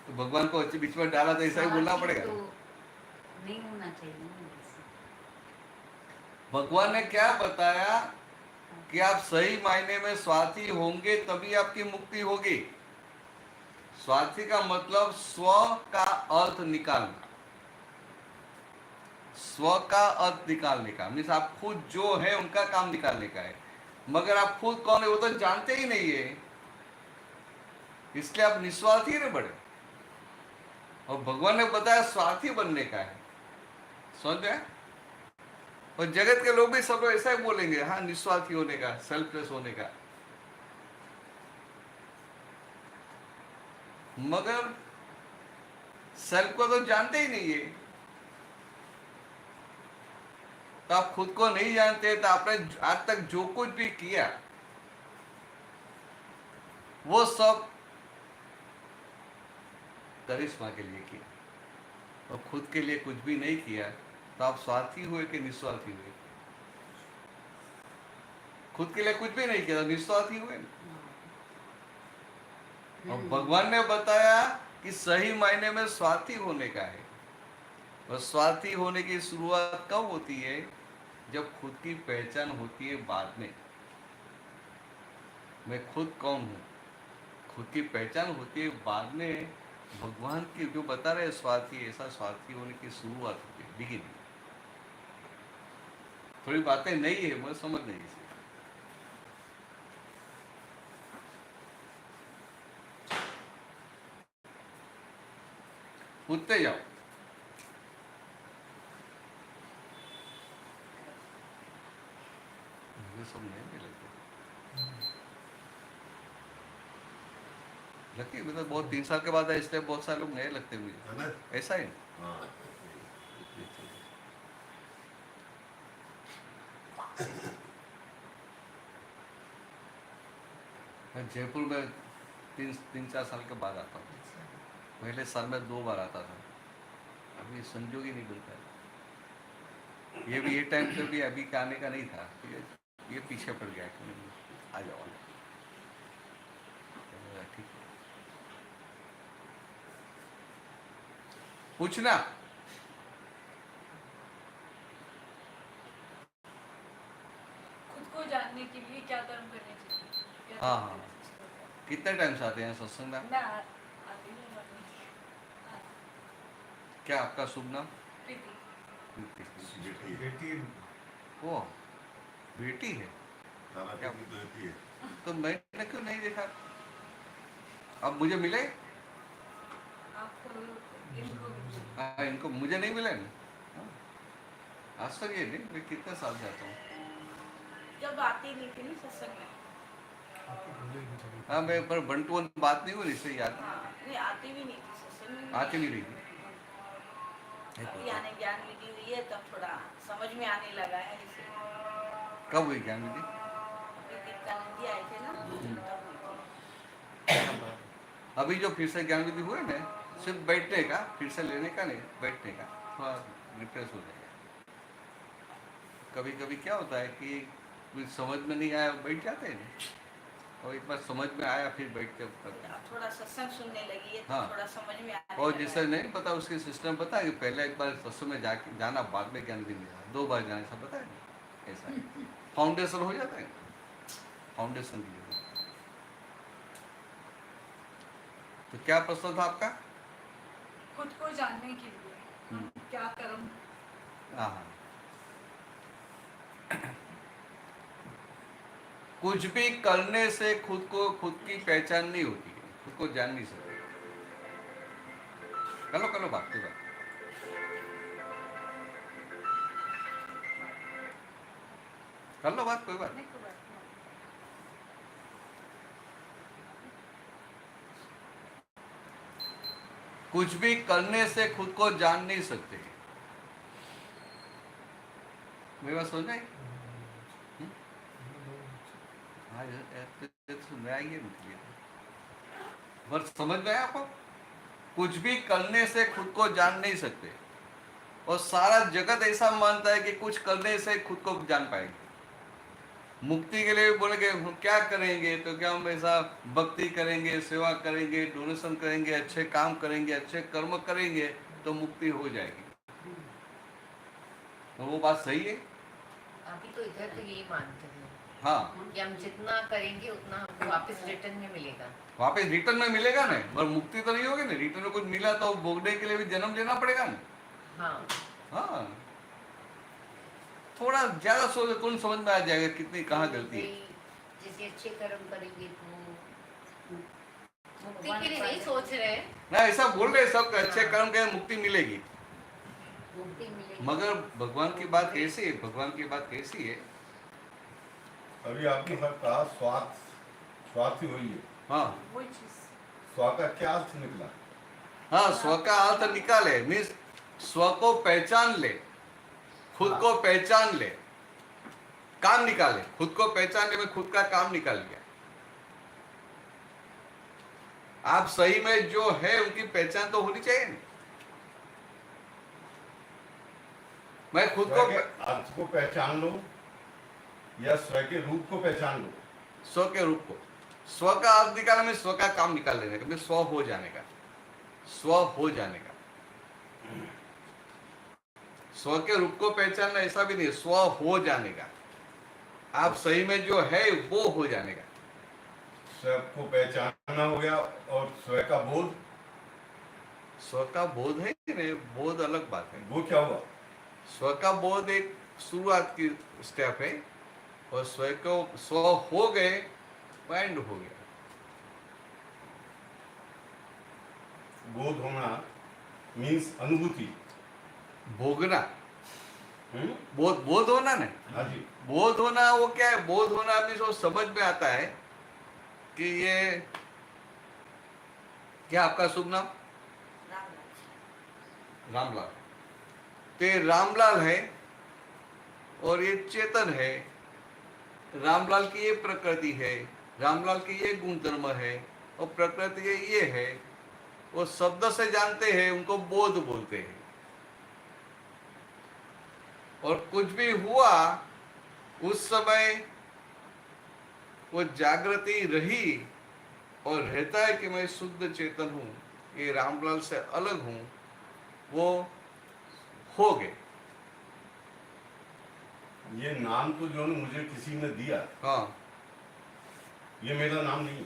तो भगवान को अच्छे बीच में डाला तो ऐसा ही बोलना पड़ेगा। तो नहीं होना चाहिए ना वैसे। भगवान ने क्या बताया कि आप सही मायने में स्वार्थी होंगे तभी आपकी मुक्ति होगी। स्वार्थी का मतलब स्व का अर्थ निकालना, स्व का अर्थ निकालने का, मीन्स आप खुद जो है उनका काम निकालने का है, मगर आप खुद कौन है वो तो जानते ही नहीं है, इसलिए आप निस्वार्थी न बढ़े। और भगवान ने बताया स्वार्थी बनने का है, समझ गए? और जगत के लोग भी सब ऐसा ही बोलेंगे, हाँ निस्वार्थी होने का, सेल्फलेस होने का, मगर सेल्फ को तो जानते ही नहीं है। तो आप खुद को नहीं जानते, तो आपने आज तक जो कुछ भी किया वो सब करिश्मा के लिए किया, और खुद के लिए कुछ भी नहीं किया, तो आप स्वार्थी हुए कि निस्वार्थी हुए? खुद के लिए कुछ भी नहीं किया तो निस्वार्थी हुए ना। और भगवान ने बताया कि सही मायने में स्वार्थी होने का है, और स्वार्थी होने की शुरुआत कब होती है? जब खुद की पहचान होती है बाद में, मैं खुद कौन हूँ, खुद की पहचान होती है बाद में। भगवान की जो बता रहे स्वार्थी, ऐसा स्वार्थी होने की शुरुआत होती है, बिगिनिंग। थोड़ी बातें नहीं है, मुझे समझ नहीं इसे। कूदते जाओ। मुझे सब नहीं लगते, लगती मतलब बहुत 3 साल के बाद है, इसलिए बहुत सारे लोग नए लगते हैं मुझे, है ना? ऐसा ही। हाँ मैं जयपुर में 3-4 साल के बाद आता हूँ, पहले साल में 2 बार आता था, अभी संजोग ही नहीं मिलता है। ये भी ये टाइम पे भी अभी का आने का नहीं था, ये पीछे पड़ गया कि आ जाओ, ठीक है। पूछना खुद को जानने के लिए क्या कर्म करने चाहिए? क्या हाँ, कर्म हाँ। करने चाहिए? कितने टाइम से आते हैं सत्संग में? मैं आती हूँ मम्मी। क्या आपका शुभ नाम? प्रीति। बेटी है, बेटी वो बेटी है, तारा क्या? बेटी तो रहती है। तो मैंने क्यों नहीं देखा? अब मुझे मिले? आपको इनको हाँ, इनको मुझे नहीं मिले ना। हाँ। आज तक ये नहीं, मैं कितने साल से आता हूँ। जब आती नहीं थी ना सत्संग में। आपको भूले नहीं सभी। हाँ, मैं पर बंटू बात नहीं हुई, इससे याद हाँ, नहीं आती भी नहीं थी सत्संग में। आती नहीं रही। अभी आने ज्ञान विधि हुई है तब थोड़ा समझ में आने लगा है इसे। कब हुई ज्ञान विधि? अभी कीर्तन जी आए थे ना तब हुई थी। अभी जो फिर से ज्ञान विधि हुए ना, सिर्फ बैठने का, फिर से लेने का नहीं, बैठने का, थोड़ा रिफ्रेश हो जाएगा। कभी कभी क्या होता है कि कुछ समझ में नहीं आया, बैठ जाते हैं ना, और एक बार समझ में आया फिर बैठ के करते हैं। थोड़ा सत्संग सुनने लगी है तो हाँ। थोड़ा समझ में आने और लगा जिसे है। नहीं पता उसके सिस्टम पता है कि पहले एक बार सत्संग में जाना, बाद में ज्ञान विधि मिला, 2 बार जाने से पता है ना, ऐसा है। फाउंडेशन हो जाता है, फाउंडेशन की जरूरत। तो क्या प्रश्न था आपका? खुद को जानने के लिए हम क्या कर्म हाँ, कुछ भी करने से खुद की पहचान नहीं होती है, खुद को जान नहीं सकते। कर लो बात, कोई बात। कर लो बात, कोई बात नहीं। कुछ भी करने से खुद को जान नहीं सकते। मेरी बात समझ में आई? हाँ सुन रहा है, बस समझ में आया आपको? कुछ भी करने से खुद को जान नहीं सकते, और सारा जगत ऐसा मानता है कि कुछ करने से खुद को जान पाएंगे। मुक्ति के लिए बोलेंगे हम क्या करेंगे, तो क्या हम ऐसा भक्ति करेंगे, सेवा करेंगे, डोनेशन करेंगे, अच्छे काम करेंगे, अच्छे कर्म करेंगे तो मुक्ति हो जाएगी। तो वो बात सही है? अभी तो इधर तो यही मानते हैं हाँ, कि हम जितना करेंगे उतना हमको वापस रिटर्न में मिलेगा। वापस रिटर्न में मिलेगा ना, पर मुक्ति तो नहीं होगी ना। रिटर्न में कुछ मिला तो भोगने के लिए भी जन्म लेना पड़ेगा ना। हाँ, हाँ, थोड़ा ज्यादा सोच तो समझ में आ जाएगा कितनी कहाँ गलती है। जैसे अच्छे कर्म करेंगे तो मुक्ति के लिए नहीं सोच रहे हैं, ना ऐसा बोल रहे सब अच्छे कर्म के मुक्ति मिलेगी, मुक्ति मिलेगी। मगर भगवान की बात कैसी है? भगवान की बात कैसी है? अभी आपने सब कहा स्वार्थ ही हुई है। हाँ वही चीज स्वा का क्या अर्थ निकला? हाँ, स्व का अर्थ निकाले मीन्स स्व को पहचान ले, खुद को पहचान ले, काम निकाले। खुद को पहचानने में खुद का काम निकाल लिया। आप सही में जो है उनकी पहचान तो होनी चाहिए ना। मैं खुद को अर्थ को पहचान लो या स्व के रूप को पहचान लो। स्व के रूप को, स्व का अर्थ निकालने में स्व का काम निकाल लेने का, स्व हो जाने का, स्व हो जाने का। स्व के रूप को पहचानना ऐसा भी नहीं, स्व हो जाने का। आप सही में जो है वो हो जाने का। स्व को पहचानना हो गया, और स्व का बोध, स्व का बोध है कि नहीं, बोध अलग बात है। वो क्या हुआ? स्व का बोध एक शुरुआत की स्टेप है, और स्व हो गए एंड हो गया। बोध होना मीन्स अनुभूति, भोगना, बोध होना ना। हाँ जी। बोध होना वो क्या है? बोध होना मीन्स वो समझ में आता है कि ये क्या, आपका शुभ नाम? रामलाल। तो ये रामलाल है और ये चेतन है। रामलाल की ये प्रकृति है, रामलाल की ये गुण धर्म है, और प्रकृति ये है। वो शब्द से जानते हैं, उनको बोध बोलते हैं। और कुछ भी हुआ उस समय वो जागृति रही और रहता है कि मैं शुद्ध चेतन हूं, ये रामलाल से अलग हूं, वो हो गए। ये नाम तो जो मुझे किसी ने दिया, हाँ ये मेरा नाम नहीं।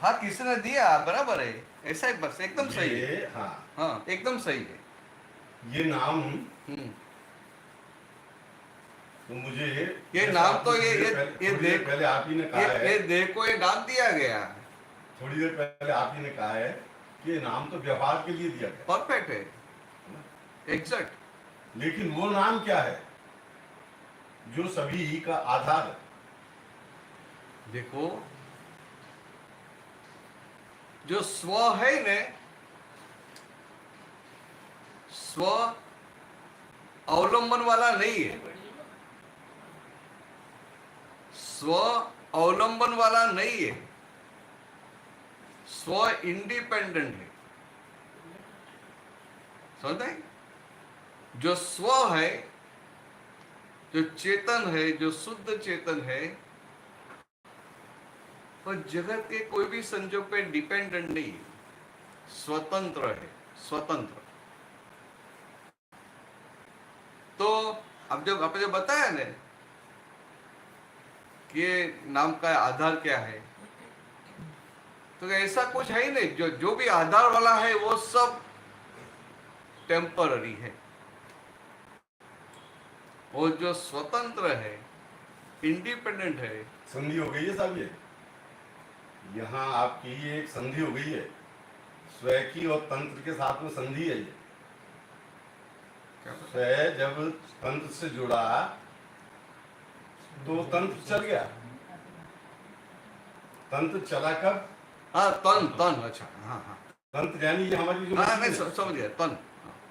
हाँ, किसने दिया, बराबर है, ऐसा ही, बस एकदम सही है। ये हाँ, हाँ एकदम सही है। ये नाम हम्म, तो मुझे ये नाम तो ये थोड़ी देर देख, पहले आप ही ने कहा है, ये देह को ये नाम दिया गया। थोड़ी देर पहले आप ही ने कहा है कि ये नाम तो व्यवहार के लिए दिया गया, परफेक्ट है, एग्जैक्ट। लेकिन वो नाम क्या है जो सभी का आधार है? देखो, जो स्व है न, स्व अवलंबन वाला नहीं है, स्व अवलंबन वाला नहीं है, स्व इंडिपेंडेंट है। समझते हैं? जो स्व है, जो चेतन है, जो शुद्ध चेतन है, और जगत के कोई भी संजोग पे डिपेंडेंट नहीं है, स्वतंत्र है, स्वतंत्र। तो अब जब आपने जो बताया ना कि ये नाम का आधार क्या है, तो ऐसा कुछ है ही नहीं। जो भी आधार वाला है वो सब टेम्पररी है। वो जो स्वतंत्र है, इंडिपेंडेंट है, संधि हो गई है साहब, ये यहाँ आपकी ये एक संधि हो गई है, स्वयं की और तंत्र के साथ में संधि है ये। स्वयं जब तंत्र से जुड़ा तो तंत्र चल गया। तंत्र चला कब? हाँ तन अच्छा, हाँ हाँ तंत्र यानी ये हमारी जो हाँ, मशीन नहीं है। समझ गया तन।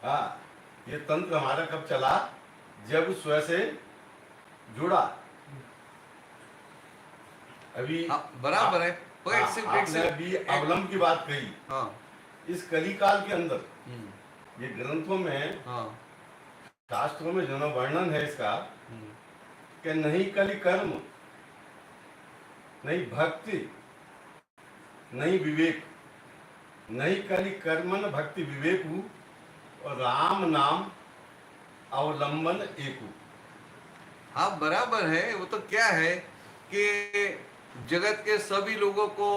हाँ, ये तंत्र हमारा कब चला? जब स्वयं से जुड़ा। अभी हाँ, बराबर है। वो एक सिर्फ एक आपने अभी अवलंब की बात कही। हाँ इस कलिकाल के अंदर हम्म, ये ग्रंथों में, हाँ शास्त्रों में जो ना वर्णन है इसका, हम्म, कि नहीं कलि कर्म, नहीं भक्ति, नहीं विवेक, नहीं कलि कर्म न भक्ति विवेक हूँ, और राम नाम अवलंबन एक हूँ। हाँ बराबर है। वो तो क्या है कि जगत के सभी लोगों को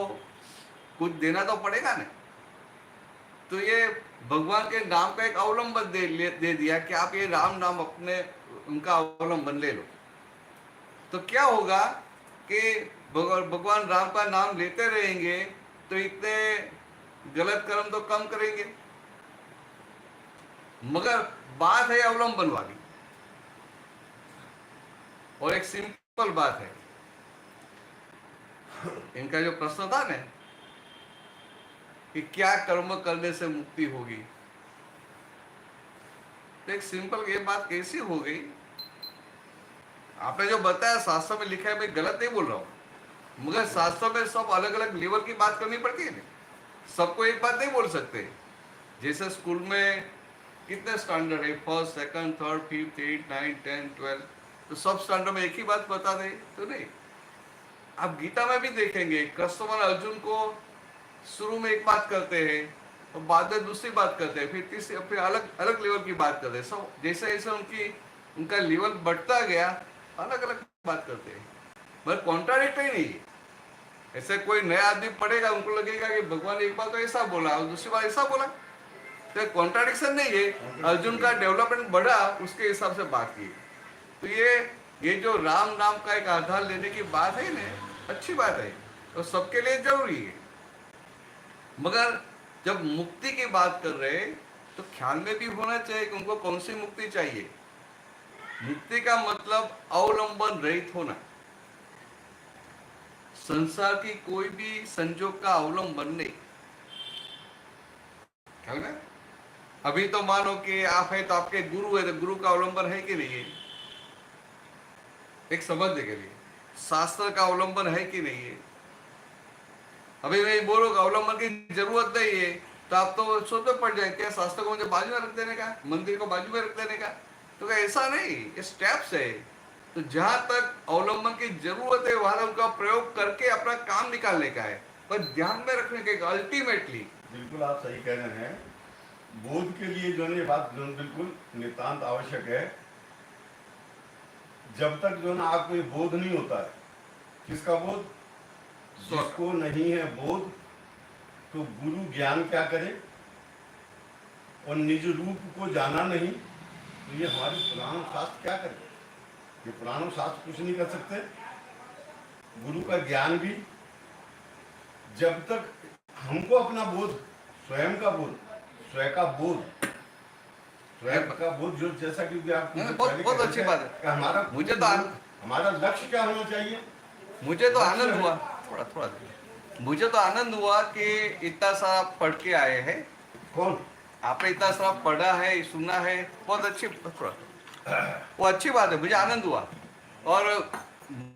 कुछ देना तो पड़ेगा ना, तो ये भगवान के नाम का एक अवलंबन दे दिया कि आप ये राम नाम अपने उनका अवलंबन ले लो। तो क्या होगा कि भगवान राम का नाम लेते रहेंगे तो इतने गलत कर्म तो कम करेंगे। मगर बात है अवलंबन वाली, और एक सिंपल बात है। इनका जो प्रश्न था ना कि क्या कर्म करने से मुक्ति होगी, तो एक सिंपल ये बात कैसी हो गई, आपने जो बताया शास्त्र में लिखा है, मैं गलत नहीं बोल रहा हूं, मगर शास्त्र में सब अलग अलग लेवल की बात करनी पड़ती है ना, सबको एक बात नहीं बोल सकते। जैसे स्कूल में कितने स्टैंडर्ड है, फर्स्ट सेकंड थर्ड फिफ्थ 8 9 10 12, तो सब स्टैंडर्ड में एक ही बात बता दे तो नहीं। आप गीता में भी देखेंगे कृष्ण और अर्जुन को शुरू में एक बात करते हैं और बाद में दूसरी बात करते हैं, फिर तीसरी, फिर अलग अलग लेवल की बात करते हैं। सब जैसे जैसे उनका लेवल बढ़ता गया अलग अलग बात करते हैं, मगर कॉन्ट्राडिक्टरी नहीं है। ऐसे कोई नया आदमी पढ़ेगा, उनको लगेगा कि भगवान ने एक बार तो ऐसा बोला और दूसरी बार ऐसा बोला, तो कॉन्ट्राडिक्शन नहीं है। अर्जुन का डेवलपमेंट बढ़ा, उसके हिसाब से बात की। तो ये जो राम नाम का एक आधार लेने की बात है ना, अच्छी बात है और सबके लिए जरूरी है। मगर जब मुक्ति की बात कर रहे हैं तो ख्याल में भी होना चाहिए कि उनको कौन सी मुक्ति चाहिए। मुक्ति का मतलब अवलंबन रहित होना, संसार की कोई भी संजोग का अवलंबन नहीं। ख्याल में अभी तो मानो कि आप है तो आपके गुरु है, तो गुरु का अवलंबन है कि नहीं है, एक समझने के लिए। शास्त्र का अवलंबन है कि नहीं है। अभी मैं बोलूंगा अवलंबन की जरूरत नहीं है, तो आप तो सोचते पड़ जाए क्या शास्त्र को मुझे बाजू में रख देने का, मंदिर को बाजू में रख देने का, तो ऐसा नहीं, ये स्टेप्स है। तो जहां तक अवलंबन की जरूरत है वहां उनका प्रयोग करके अपना काम निकालने का है, पर ध्यान में रखने के अल्टीमेटली। बिल्कुल आप सही कह रहे हैं। बोध के लिए जो है ये बात जो बिल्कुल नितांत आवश्यक है। जब तक जो ना आपको ये बोध नहीं होता है, किसका बोध? जिसको नहीं है बोध, तो गुरु ज्ञान क्या करे और निज रूप को जाना नहीं, तो ये हमारे पुराण शास्त्र क्या करे? ये पुराण शास्त्र कुछ नहीं कर सकते। गुरु का ज्ञान भी, जब तक हमको अपना बोध, स्वयं का बोध, स्वयं का बोध, स्वयं का बोध, जो जैसा कि आप बहुत अच्छी बात है। हमारा मुझे तो हमारा लक्ष्य क्या होना चाहिए? मुझे तो आनंद हुआ, थोड़ा मुझे तो आनंद हुआ कि इतना सारा पढ़ के आए हैं। कौन? आपने इतना सारा पढ़ा है, सुना है, बहुत अच्छी, थोड़ा वो अच्छी बात है, मुझे आनंद हुआ। और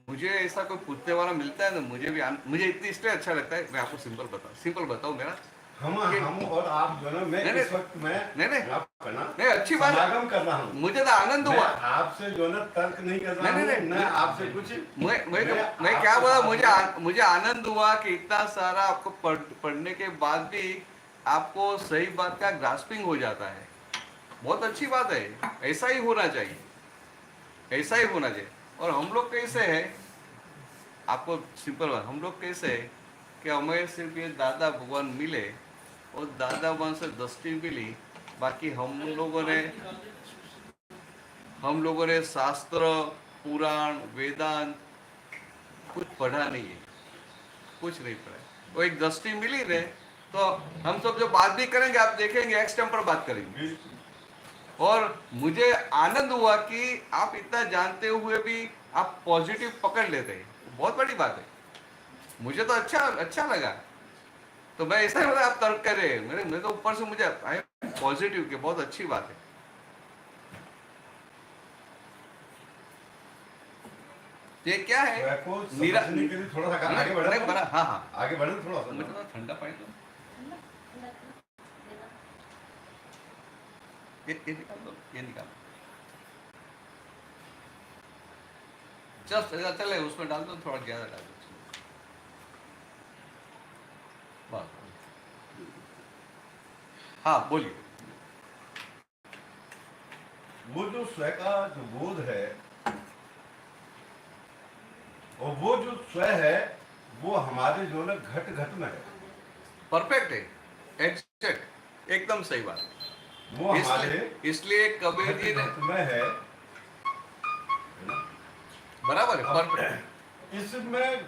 मुझे ऐसा कोई पूछने वाला मिलता है ना, मुझे इतनी इसलिए अच्छा लगता है। मैं आपको सिंपल बताऊं मेरा, हम और आप जो ना, मैं इस वक्त नहीं अच्छी बात समागम कर रहा हूँ। मुझे तो आनंद हुआ। आपसे जो ना तर्क नहीं कर रहा हूँ, मैं आपसे कुछ मैं क्या बोला, मुझे आनंद हुआ कि इतना सारा आपको पढ़ने के बाद भी आपको सही बात का ग्रास्पिंग हो जाता है। बहुत अच्छी बात है, ऐसा ही होना चाहिए, ऐसा ही होना चाहिए। और हम लोग कैसे है आपको सिंपल बात, हम लोग कैसे है कि हमें सिर्फ ये दादा भगवान मिले और दादा भगवान से दृष्टि मिली, बाकी हम लोगों ने शास्त्र, पुराण, वेदांत कुछ पढ़ा नहीं है, कुछ नहीं पढ़ा। वो एक दृष्टि मिली रे, तो हम सब जो बात भी करेंगे आप देखेंगे एक्सटेम्पर बात करेंगे। और मुझे आनंद हुआ कि आप इतना जानते हुए भी आप पॉजिटिव पकड़ लेते हैं, बहुत बड़ी बात है। मुझे तो अच्छा लगा, तो मैं ऐसा ही बोला आप तर्क कर रहे हैं, मेरे तो ऊपर से मुझे पॉजिटिव की बहुत अच्छी बात है। ये क्या है को समझने के लिए थोड़ा सा आगे बढ़े। हाँ आगे बढ़े थोड़ा सा। मुझे तो ठंडा पानी दो, ये निकाल दो, ये निकाल चले उसमें डाल दो, थोड़ा ज्यादा डाल दो बस। हाँ बोलिए। वो जो स्वयं का जो बोध है, और वो जो स्वयं है वो हमारे जो है घट घट में है। परफेक्ट है, एग्जैक्ट, एकदम सही बात। वो हमारे इसलिए कबीर जी ने घट में है, बराबर है, परफेक्ट। इसमें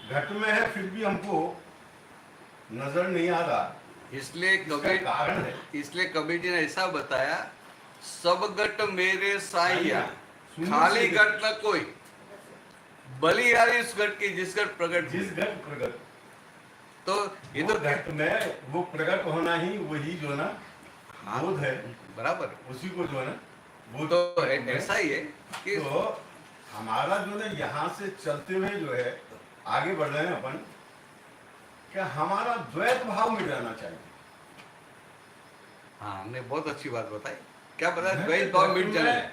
घट में है फिर भी हमको नजर नहीं आ रहा, इसलिए इसका कारण है। इसलिए कबीर जी ने ऐसा बताया, सब घट मेरे साइया, सुनो खाली से घट न कोई, बलिहारी उस घट की जिस घट प्रकट। जिस घट प्रगट, तो ये वो तो घट में वो प्रकट होना ही वही जो ना बोध है, बराबर है। उसी को जो है ना वो तो ऐसा ही है कि तो हमारा जो है यहाँ से चलते हुए जो है आगे बढ़ रहे हैं अपन, क्या हमारा द्वैत भाव मिट जाना चाहिए। हाँ, हमने बहुत अच्छी बात बताई। क्या बताया? द्वैत भाव मिट जाए।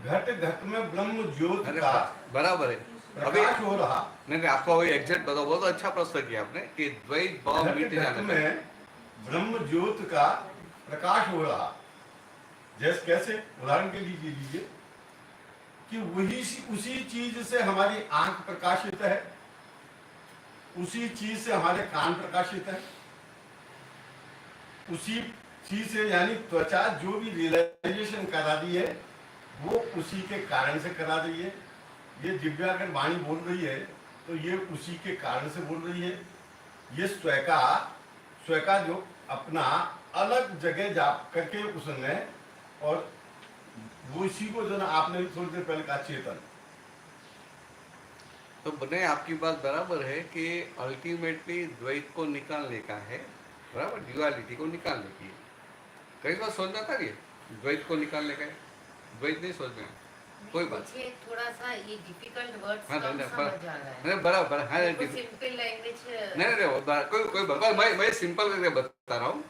घट घट में ब्रह्म ज्योति अरे का बराबर है। अभी प्रकाश हो रहा, नहीं आपको अभी एग्जैक्ट बताओ, बहुत अच्छा प्रश्न किया आपने कि द्वैत भाव घट मिट घट जाना चाहिए। में ब्रह्म ज्योति का प्रकाश हो रहा। जैसे कैसे उदाहरण के लिए लीजिए कि वही उसी चीज से हमारी आंख प्रकाशित है, उसी चीज से हमारे कान प्रकाशित है, उसी चीज से यानी त्वचा जो भी रियलाइजेशन करा दी है वो उसी के कारण से करा रही है। ये दिव्या अगर वाणी बोल रही है तो ये उसी के कारण से बोल रही है। ये स्वयं का जो अपना अलग जगह जा करके उसने, और वो इसी को जो ना आपने भी थोड़ी देर पहले कहा चेतन। तो बने आपकी बात बराबर है कि अल्टीमेटली द्वैत को निकालने का है, बराबर, ड्युअलिटी को निकालने की। कई बार सोचना था कि द्वैत को निकालने का है, द्वैत नहीं सोचना है, कोई बात। मुझे थोड़ा सा ये डिफिकल्ट वर्ड्स हाँ, कम नहीं, समझ आ रहा है। नहीं बराबर है। सिंपल लैंग्वेज नहीं कोई बात, मैं सिंपल करके बता रहा हूँ,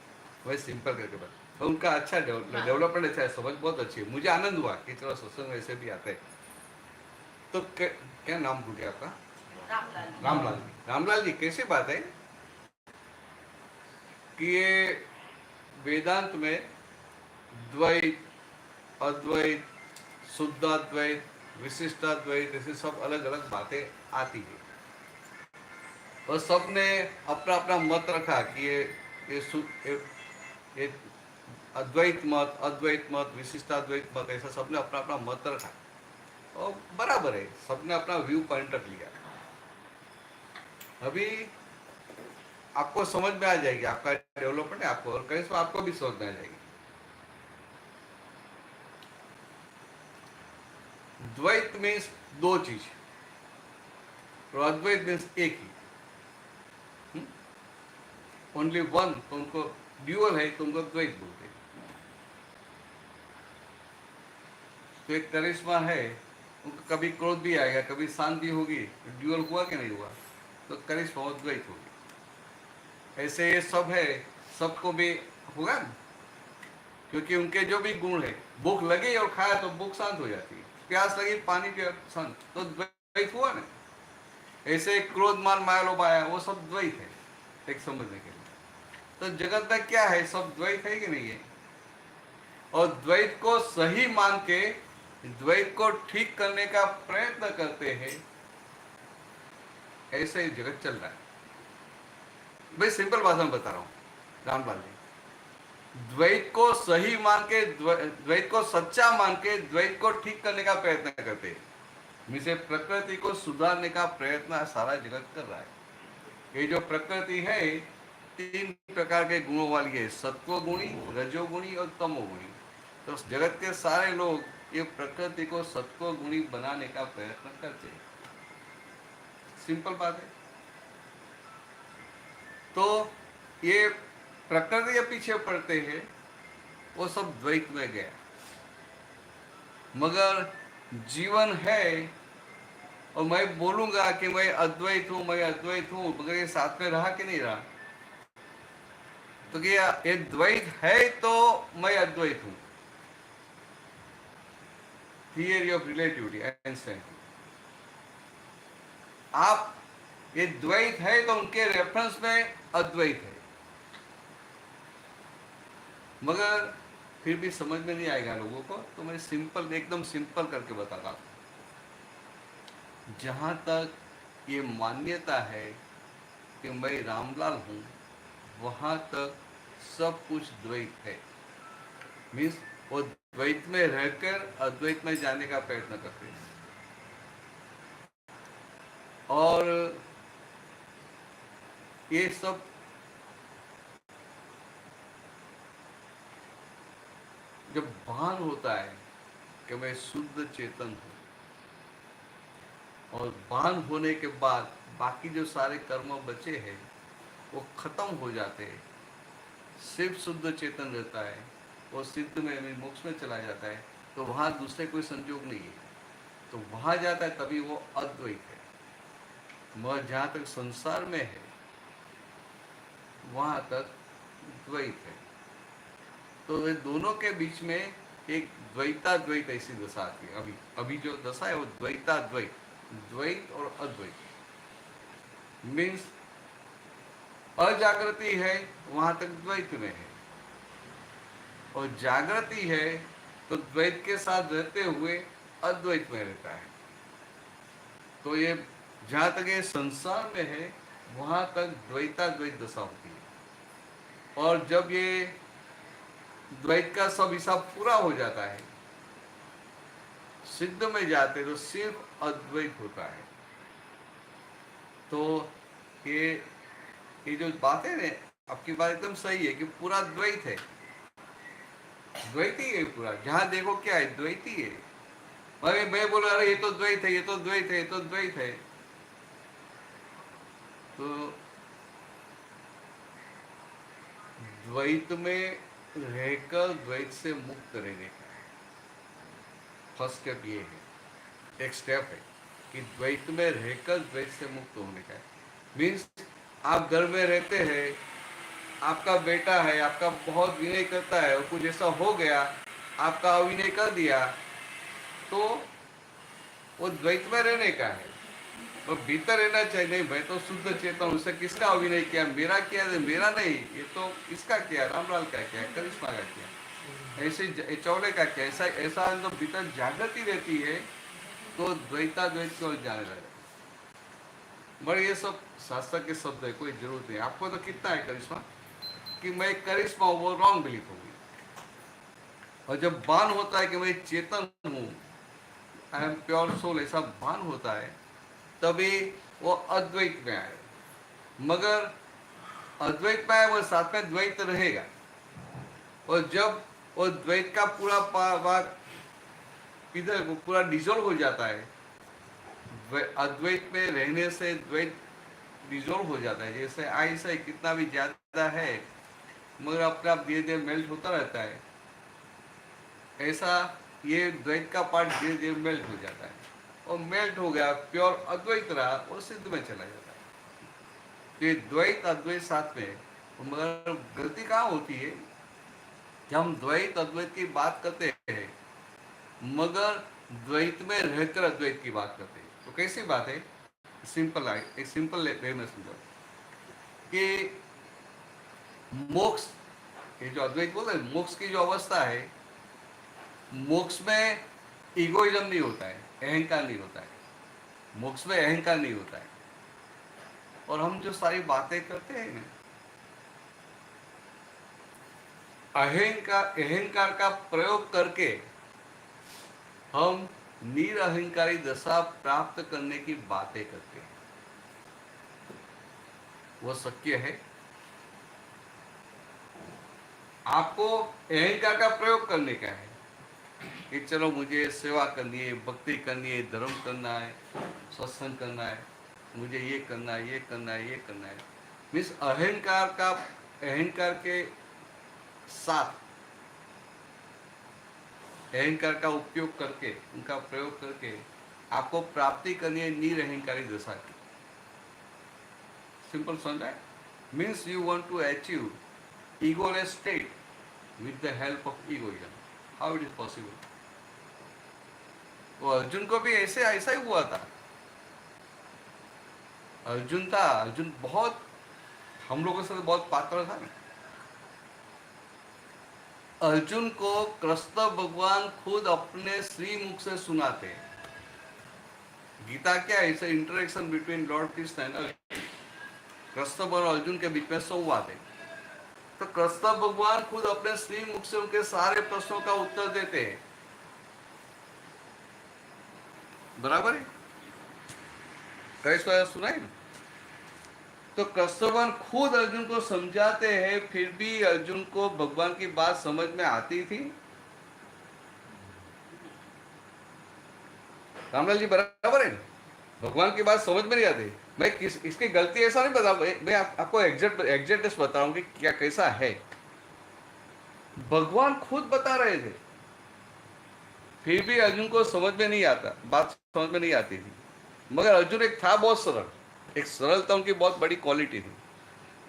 मैं सिंपल करके बता। तो उनका अच्छा डेवलपमेंट अच्छा है, समझ बहुत अच्छी है। मुझे आनंद हुआ कि चलो सत्संग ऐसे भी आते हैं। तो क्या नाम भूल गया आपका? रामलाल जी। रामलाल जी, कैसी बात है कि ये वेदांत में द्वैत, अद्वैत, शुद्धाद्वैत, विशिष्टाद्वैत, ऐसे सब अलग अलग बातें आती है, और सबने अपना अपना मत रखा कि ये अद्वैत मत, अद्वैत मत, विशिष्टाद्वैत मत, ऐसा सबने अपना अपना मत रखा, और बराबर है, सबने अपना व्यू पॉइंट रख लिया। अभी आपको समझ में आ जाएगी, आपका डेवलपमेंट है आपको, और कहीं से आपको भी समझ में आ जाएगी। द्वैत मीन्स दो चीज, और अद्वैत मीन्स एक ही, ओनली वन। तो उनको ड्यूअल है, तो उनको द्वैत बोलते हैं। तो एक करिश्मा है, उनको कभी क्रोध भी आएगा, कभी शांति होगी, ड्यूअल हुआ कि नहीं हुआ? तो करिश्मा और द्वैत होगी। ऐसे ये सब है, सबको भी होगा ना, क्योंकि उनके जो भी गुण है, भूख लगी और खाया तो भूख शांत हो जाती है, प्यास लगी पानी पिया शांत, तो द्वैत हुआ ना। ऐसे क्रोध मान माया लोभ आया, वो सब द्वैत है, एक समझने के लिए। तो जगत में क्या है, सब द्वैत है कि नहीं है? और द्वैत को सही मान के द्वैत को ठीक करने का प्रयत्न करते हैं, ऐसे ही जगत चल रहा है। भाई सिंपल भाषा में बता रहा हूँ रामलाल जी, द्वैत को सही मान के, द्वैत को सच्चा मान के द्वैत को ठीक करने का प्रयत्न करते हैं। मिसे प्रकृति को सुधारने का प्रयत्न सारा जगत कर रहा है। ये जो प्रकृति है 3 प्रकार के गुणों वाली है, सत्वगुणी, रजोगुणी और तमोगुणी। तो जगत के सारे लोग ये प्रकृति को सत्वगुणी बनाने का प्रयत्न करते हैं। सिंपल बात है। तो ये प्रकृति के पीछे पड़ते हैं, वो सब द्वैत में गया। मगर जीवन है और मैं बोलूंगा कि मैं अद्वैत हूं, मैं अद्वैत हूं, मगर ये साथ में रहा कि नहीं रहा? तो क्या ये द्वैत है तो मैं अद्वैत हूं। Theory of relativity, Einstein. आप ये द्वैत है तो उनके रेफरेंस में अद्वैत है, मगर फिर भी समझ में नहीं आएगा लोगों को। तो मैं सिंपल, एकदम सिंपल करके बताता हूं। जहां तक ये मान्यता है कि मैं रामलाल हूं, वहां तक सब कुछ द्वैत है। मीन्स वो द्वैत में रहकर अद्वैत में जाने का प्रयत्न करते हैं। और ये सब जब भान होता है कि मैं शुद्ध चेतन हूं, और भान होने के बाद बाकी जो सारे कर्म बचे हैं वो खत्म हो जाते हैं, सिर्फ शुद्ध चेतन रहता है, वो सिद्ध में, मोक्ष में चला जाता है, तो वहां दूसरे कोई संयोग नहीं है, तो वहां जाता है, तभी वो अद्वैत है। मगर जहां तक संसार में है वहां तक द्वैत है। तो वे दोनों के बीच में एक द्वैताद्वैत ऐसी दशा आती है। अभी जो दशा है वो द्वैताद्वैत, द्वैत और अद्वैत। मीन्स अजागृति है वहां तक द्वैत में है, और जागृति है तो द्वैत के साथ रहते हुए अद्वैत में रहता है। तो ये जहां तक ये संसार में है वहां तक द्वैताद्वैत दशा होती है, और जब ये द्वैत का सब हिसाब पूरा हो जाता है, सिद्ध में जाते तो सिर्फ अद्वैत होता है। तो ये जो बात है ना, आपकी बात एकदम सही है कि पूरा द्वैत है, द्वैती है पूरा। जहां देखो क्या है, द्वैती है। अरे मैं बोल रहा ये तो द्वैत है, ये तो द्वैत है, ये तो द्वैत है। तो द्वैत में रहकर द्वैत से मुक्त रहने का फर्स्ट स्टेप ये है, एक स्टेप है कि द्वैत में रहकर द्वैत से मुक्त होने का है। मीन्स आप घर में रहते हैं, आपका बेटा है, आपका बहुत विनय करता है, और कुछ ऐसा हो गया, आपका अविनय कर दिया, तो वो द्वैत में रहने का है। और भीतर रहना चाहिए, नहीं मैं तो शुद्ध चेतन, उससे किसका अभिनय किया, मेरा किया, मेरा नहीं, ये तो इसका किया, रामलाल का किया, करिश्मा का किया, ऐसे चौले का किया। ऐसा तो भीतर जागृति रहती है तो द्वैताद्वैत की ओर जाने लगे। मगर ये सब शास्त्र के शब्द है, कोई जरूरत नहीं। आपको तो कितना है करिश्मा कि मैं करिश्मा हूं, वो रॉन्ग बिलीफ होगी। और जब भान होता है कि मैं चेतन हूं, आई एम प्योर सोल, ऐसा भान होता है, तभी वो अद्वैत में आए। मगर अद्वैत में आए वो साथ में द्वैत रहेगा, और जब वो द्वैत का पूरा भाग इधर पूरा डिजोल्व हो जाता है, अद्वैत में रहने से द्वैत डिजोल्व हो जाता है। जैसे आइस है, कितना भी ज्यादा है मगर अपने आप धीरे धीरे मेल्ट होता रहता है, ऐसा ये द्वैत का पार्ट धीरे धीरे मेल्ट हो जाता है, और मेल्ट हो गया, प्योर अद्वैत रहा, और सिद्ध में चला जाता है। तो ये द्वैत अद्वैत साथ में, मगर गलती कहाँ होती है कि हम द्वैत अद्वैत की बात करते हैं मगर द्वैत में रहकर अद्वैत की बात करते हैं। तो कैसी बात है, सिंपल है, एक सिंपल वे में समझो कि मोक्ष, ये जो अद्वैत बोल रहे मोक्ष की जो अवस्था है, मोक्ष में इगोइज्म नहीं होता है, अहंकार नहीं होता है। मोक्ष में अहंकार नहीं होता है, और हम जो सारी बातें करते हैं ना, अहंकार का प्रयोग करके हम निरअहंकारी दशा प्राप्त करने की बातें करते हैं। वो सत्य है। आपको अहंकार का प्रयोग करने का है कि चलो मुझे सेवा करनी है, भक्ति करनी है, धर्म करना है, सत्संग करना है, मुझे ये करना है, ये करना है, ये करना है। मीन्स अहंकार के साथ अहंकार का उपयोग करके, उनका प्रयोग करके आपको प्राप्ति करनी है निरअहंकारी दशा की। सिंपल समझ है? Means you want to achieve egoless state with the help of egoism. How it is possible? वो अर्जुन को भी ऐसा ही हुआ था। अर्जुन बहुत हम लोगों से बहुत पात्र था ना। अर्जुन को कृष्ण भगवान खुद अपने श्री मुख से सुनाते हैं। गीता क्या है? It's interaction between Lord Krishna and Arjun. Krishna और अर्जुन के बीच में संवाद है। तो कृष्ण भगवान खुद अपने श्री मुख से उनके सारे प्रश्नों का उत्तर देते हैं। बराबर है? कैसा सुना है? तो कृष्ण भगवान खुद अर्जुन को समझाते हैं, फिर भी अर्जुन को भगवान की बात समझ में आती थी। रामलाल जी बराबर है? भगवान की बात समझ में नहीं आती। मैं इसकी गलती ऐसा नहीं बता, मैं आपको एग्जैक्ट बता रहा हूं कि क्या कैसा है। भगवान खुद बता रहे थे, फिर भी अर्जुन को समझ में नहीं आता, बात समझ में नहीं आती थी। मगर अर्जुन एक था बहुत सरल, एक सरलता उनकी बहुत बड़ी क्वालिटी थी।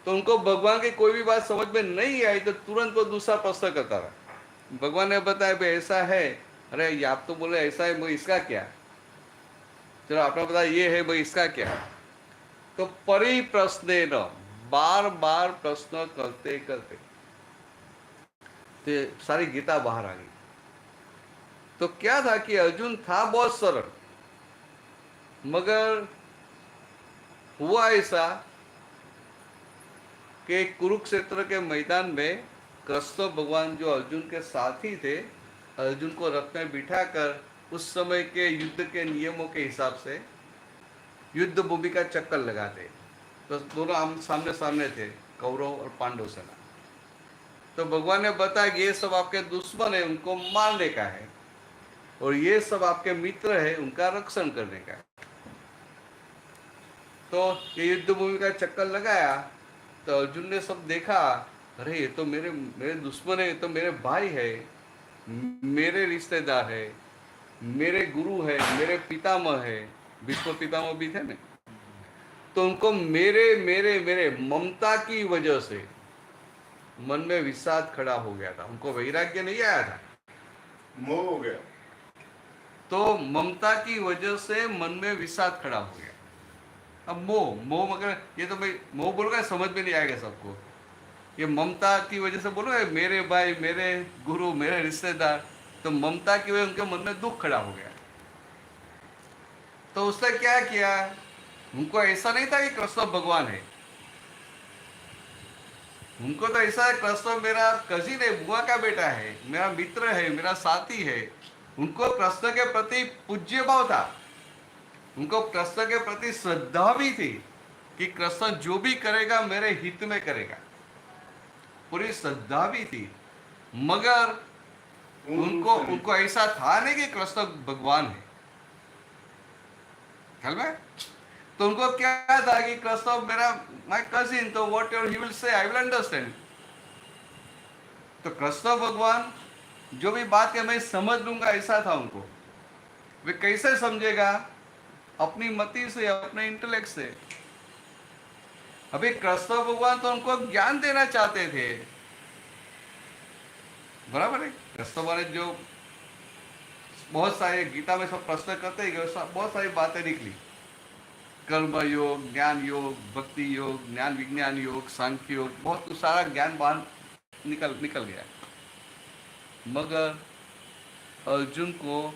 तो उनको भगवान की कोई भी बात समझ में नहीं आई तो तुरंत वो दूसरा प्रश्न करता रहा। भगवान ने बताया भाई ऐसा है, अरे आप तो बोले ऐसा है, भाई इसका क्या? चलो आपने बताया ये है, भाई इसका क्या? तो परिप्रश्नेन बार बार प्रश्न करते करते तो सारी गीता बाहर आ गई। तो क्या था कि अर्जुन था बहुत सरल, मगर हुआ ऐसा कि कुरुक्षेत्र के मैदान में कृष्ण भगवान जो अर्जुन के साथी थे, अर्जुन को रथ में बिठाकर उस समय के युद्ध के नियमों के हिसाब से युद्ध भूमि का चक्कर लगाते। तो दोनों सामने सामने थे, कौरव और पांडव सेना। तो भगवान ने बताया कि ये सब आपके दुश्मन है, उनको मारने का है, और ये सब आपके मित्र है, उनका रक्षण करने का है। तो ये युद्ध भूमि का चक्कर लगाया तो अर्जुन ने सब देखा, अरे ये तो मेरे दुश्मन है, ये तो मेरे भाई है, मेरे रिश्तेदार है, मेरे गुरु है, मेरे पितामह है, विश्व पितामह भी थे ना। तो उनको मेरे मेरे मेरे ममता की वजह से मन में विषाद खड़ा हो गया था। उनको वैराग्य नहीं आया था, मोह हो गया। तो ममता की वजह से मन में विषाद खड़ा हो गया। अब मोह मगर ये तो भाई मोह बोलूंगा समझ में नहीं आएगा सबको। ये ममता की वजह से बोलो मेरे भाई, मेरे गुरु, मेरे रिश्तेदार, तो ममता की वजह उनके मन में दुख खड़ा हो गया। तो उसने क्या किया? उनको ऐसा नहीं था कि कृष्ण भगवान है, उनको तो ऐसा है कृष्ण मेरा कजिन है, बुआ का बेटा है, मेरा मित्र है, मेरा साथी है। उनको कृष्ण के प्रति पूज्य भाव था, उनको कृष्ण के प्रति श्रद्धा भी थी कि कृष्ण जो भी करेगा मेरे हित में करेगा, पूरी श्रद्धा भी थी। मगर उनको ऐसा था नहीं कि कृष्ण भगवान है। ख्याल में? तो उनको क्या था कि कृष्ण मेरा माय कजिन, तो what ever he will say I will understand. तो कृष्ण भगवान जो भी बात है मैं समझ लूंगा, ऐसा था उनको। वे कैसे समझेगा? अपनी मति से, अपने इंटेलेक्ट से। अभी कृष्ण भगवान तो उनको ज्ञान देना चाहते थे, बराबर है? कृष्ण भगवान जो बहुत सारे गीता में सब प्रश्न करते ही बहुत सारी बातें निकली, कर्म योग, ज्ञान योग, भक्ति योग, ज्ञान विज्ञान योग, सांख्य योग, बहुत सारा ज्ञान बाहर निकल गया। मगर अर्जुन को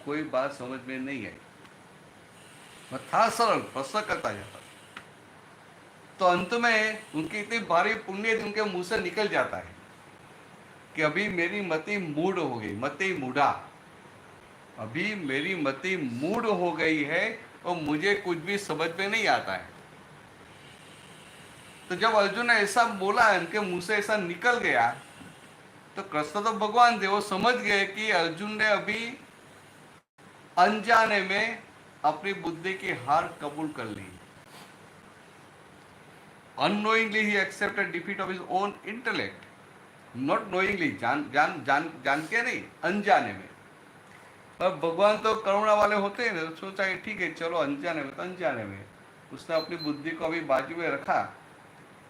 कोई बात समझ में नहीं आई। मैं था सरल, प्रश्न करता जाता। तो अंत में उनकी इतनी भारी पुण्य उनके मुंह से निकल जाता है कि अभी मेरी मति मूड हो गई, मति मूढ़ा, अभी मेरी मति मूड हो गई है और मुझे कुछ भी समझ में नहीं आता है। तो जब अर्जुन ने ऐसा बोला, उनके मुंह से ऐसा निकल गया, तो कृष्ण तो भगवान थे, वो समझ गए कि अर्जुन ने अभी अनजाने में अपनी बुद्धि की हार कबूल कर ली। Unknowingly he accepted defeat of his own intellect, not knowingly, जान के नहीं, अनजाने में। पर भगवान तो करुणा वाले होते हैं ना, सोचा कि ठीक है चलो अनजाने में, तो अनजाने में उसने अपनी बुद्धि को अभी बाजू में रखा।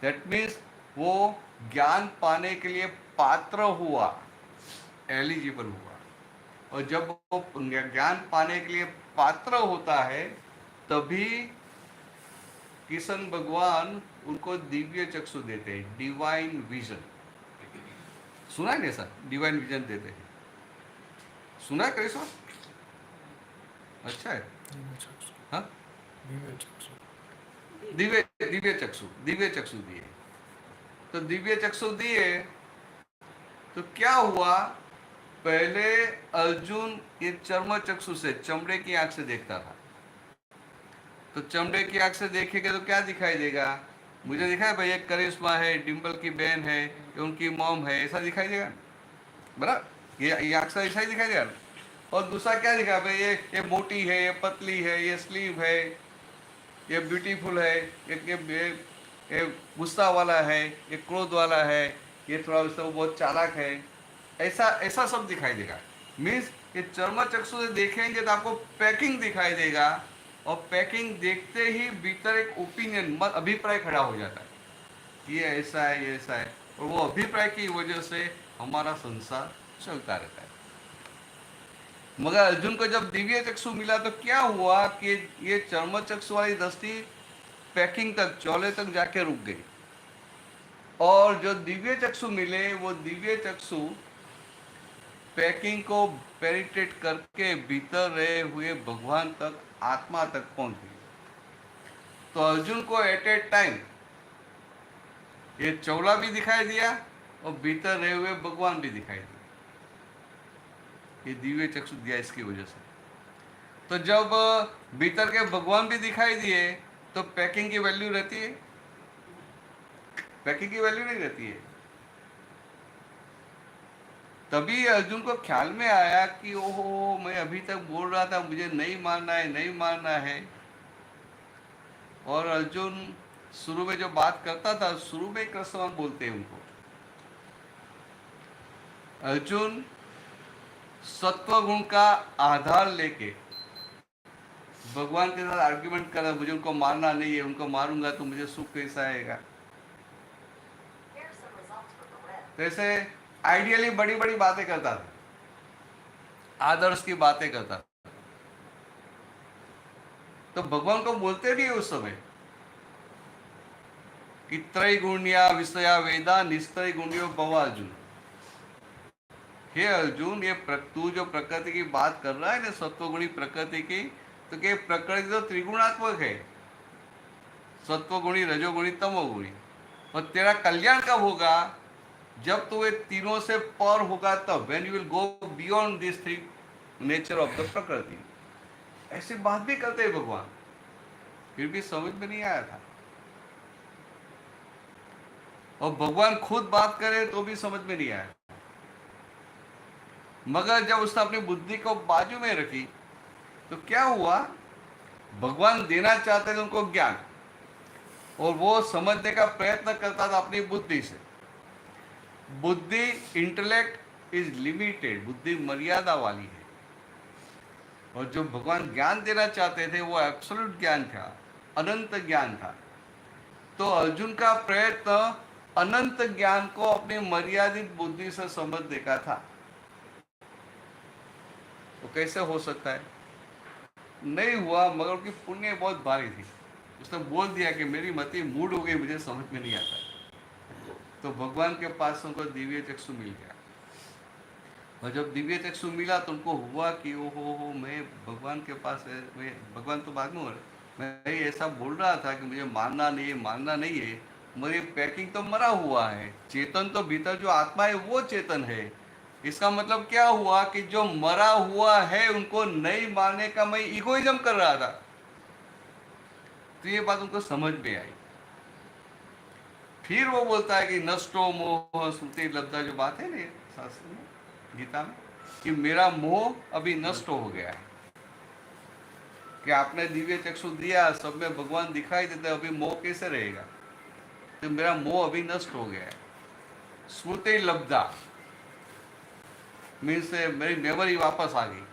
दैट मीन्स वो ज्ञान पाने के लिए पात्र हुआ, एलिजिबल हुआ। और जब वो ज्ञान पाने के लिए पात्र होता है तभी किशन भगवान उनको दिव्य चक्षु देते हैं, डिवाइन विजन। सुना है कैसा डिवाइन विजन देते हैं? सुना है कैसा? अच्छा है। हाँ, दिव्य चक्षु दिए। तो दिव्य चक्षु दिए तो क्या हुआ, पहले अर्जुन ये चर्म चक्षु से, चमड़े की आंख से देखता था। तो चमड़े की आंख से देखेगा तो क्या दिखाई देगा? मुझे दिखाई भाई एक करिश्मा है, डिम्पल की बहन है, ये उनकी मॉम है, ऐसा दिखाई देगा बराबर, ये आंख से ऐसा ही दिखाई देगा। और दूसरा क्या दिखा भाई, ये मोटी है, ये पतली है, ये स्लिम है, ये ब्यूटीफुल है, ये गुस्सा वाला है, ये क्रोध वाला है, ये थोड़ा बहुत चालाक है, ऐसा सब दिखाई देगा। मीन्स ये चर्म चक्षु से देखेंगे तो आपको पैकिंग दिखाई देगा, और पैकिंग देखते ही भीतर एक ओपिनियन, अभिप्राय खड़ा हो जाता है, ये ऐसा है, ये ऐसा है, और वो अभिप्राय की वजह से हमारा संसार चलता रहता है। मगर अर्जुन को जब दिव्य चक्षु मिला तो क्या हुआ कि ये चर्म चक्षु वाली दृष्टि पैकिंग तक, चौले तक जाके रुक गई, और जो दिव्य चक्षु मिले वो दिव्य चक्षु पैकिंग को पेनिट्रेट करके भीतर रहे हुए भगवान तक, आत्मा तक पहुंच गई। तो अर्जुन को एट ए टाइम ये चौला भी दिखाई दिया और भीतर रहे हुए भगवान भी दिखाई दिया। ये दिव्य चक्षु दिया इसकी वजह से। तो जब भीतर के भगवान भी दिखाई दिए तो पैकिंग की वैल्यू रहती है? पैकिंग की वैल्यू नहीं रहती है। तभी अर्जुन को ख्याल में आया कि ओहो, मैं अभी तक बोल रहा था मुझे नहीं मानना है, नहीं मानना है। और अर्जुन शुरू में जो बात करता था, शुरू में कृष्ण बोलते हैं उनको, अर्जुन सत्व गुण का आधार लेके भगवान के साथ आर्ग्यूमेंट कर रहा, मुझे उनको मारना नहीं है, उनको मारूंगा तो मुझे सुख कैसा आएगा। जैसे आइडियली बड़ी बड़ी बातें करता था, आदर्श की बातें करता था। तो भगवान को बोलते भी उस समय कि त्रैगुण्या विषया वेदा निस्त्रय गुण्यो भव अर्जुन। हे अर्जुन, ये तू जो प्रकृति की बात कर रहा है ना, सत्वगुणी प्रकृति की, तो क्या प्रकृति तो त्रिगुणात्मक है, सत्वगुणी, रजोगुणी, तमोगुणी। और तेरा कल्याण कब होगा? जब तो ये तीनों से पर होगा, तब when you will go beyond this three nature of the प्रकृति। ऐसी बात भी करते हैं भगवान, फिर भी समझ में नहीं आया था। और भगवान खुद बात करे तो भी समझ में नहीं आया। मगर जब उसने अपनी बुद्धि को बाजू में रखी तो क्या हुआ, भगवान देना चाहते थे उनको ज्ञान, और वो समझने का प्रयत्न करता था अपनी बुद्धि से। बुद्धि, इंटेलेक्ट इज लिमिटेड, बुद्धि मर्यादा वाली है। और जो भगवान ज्ञान देना चाहते थे वो एब्सोल्यूट ज्ञान था, अनंत ज्ञान था। तो अर्जुन का प्रयत्न अनंत ज्ञान को अपनी मर्यादित बुद्धि से समझने का था। तो कैसे हो सकता है? नहीं हुआ, मगर उसकी पुण्य बहुत भारी थी। उसने बोल दिया कि मेरी मति मूड हो गई, मुझे समझ में नहीं आता। तो भगवान के पास उनको दिव्य चक्षु मिल गया। और जब दिव्य चक्षु मिला तो उनको हुआ कि ओहो, मैं भगवान के पास है, मैं भगवान तो बाद में हो रहे, मैं ऐसा बोल रहा था कि मुझे मानना नहीं है, मेरी पैकिंग तो मरा हुआ है, चेतन तो भीतर जो आत्मा है वो चेतन है। इसका मतलब क्या हुआ कि जो मरा हुआ है उनको नहीं मानने का मैं इगोइज्म कर रहा था। तो ये बात उनको समझ में आई। फिर वो बोलता है कि नष्टो मोह स्मृति लब्धा, जो बात है ना शास्त्र में, गीता में, कि मेरा मोह अभी नष्ट हो गया है। कि आपने दिव्य चक्षु दिया, सब में भगवान दिखाई देता है, अभी मोह कैसे रहेगा? तो मेरा मोह अभी नष्ट हो गया है। स्मृति लब्धा मीन्स मेरी मेमोरी वापस आ गई।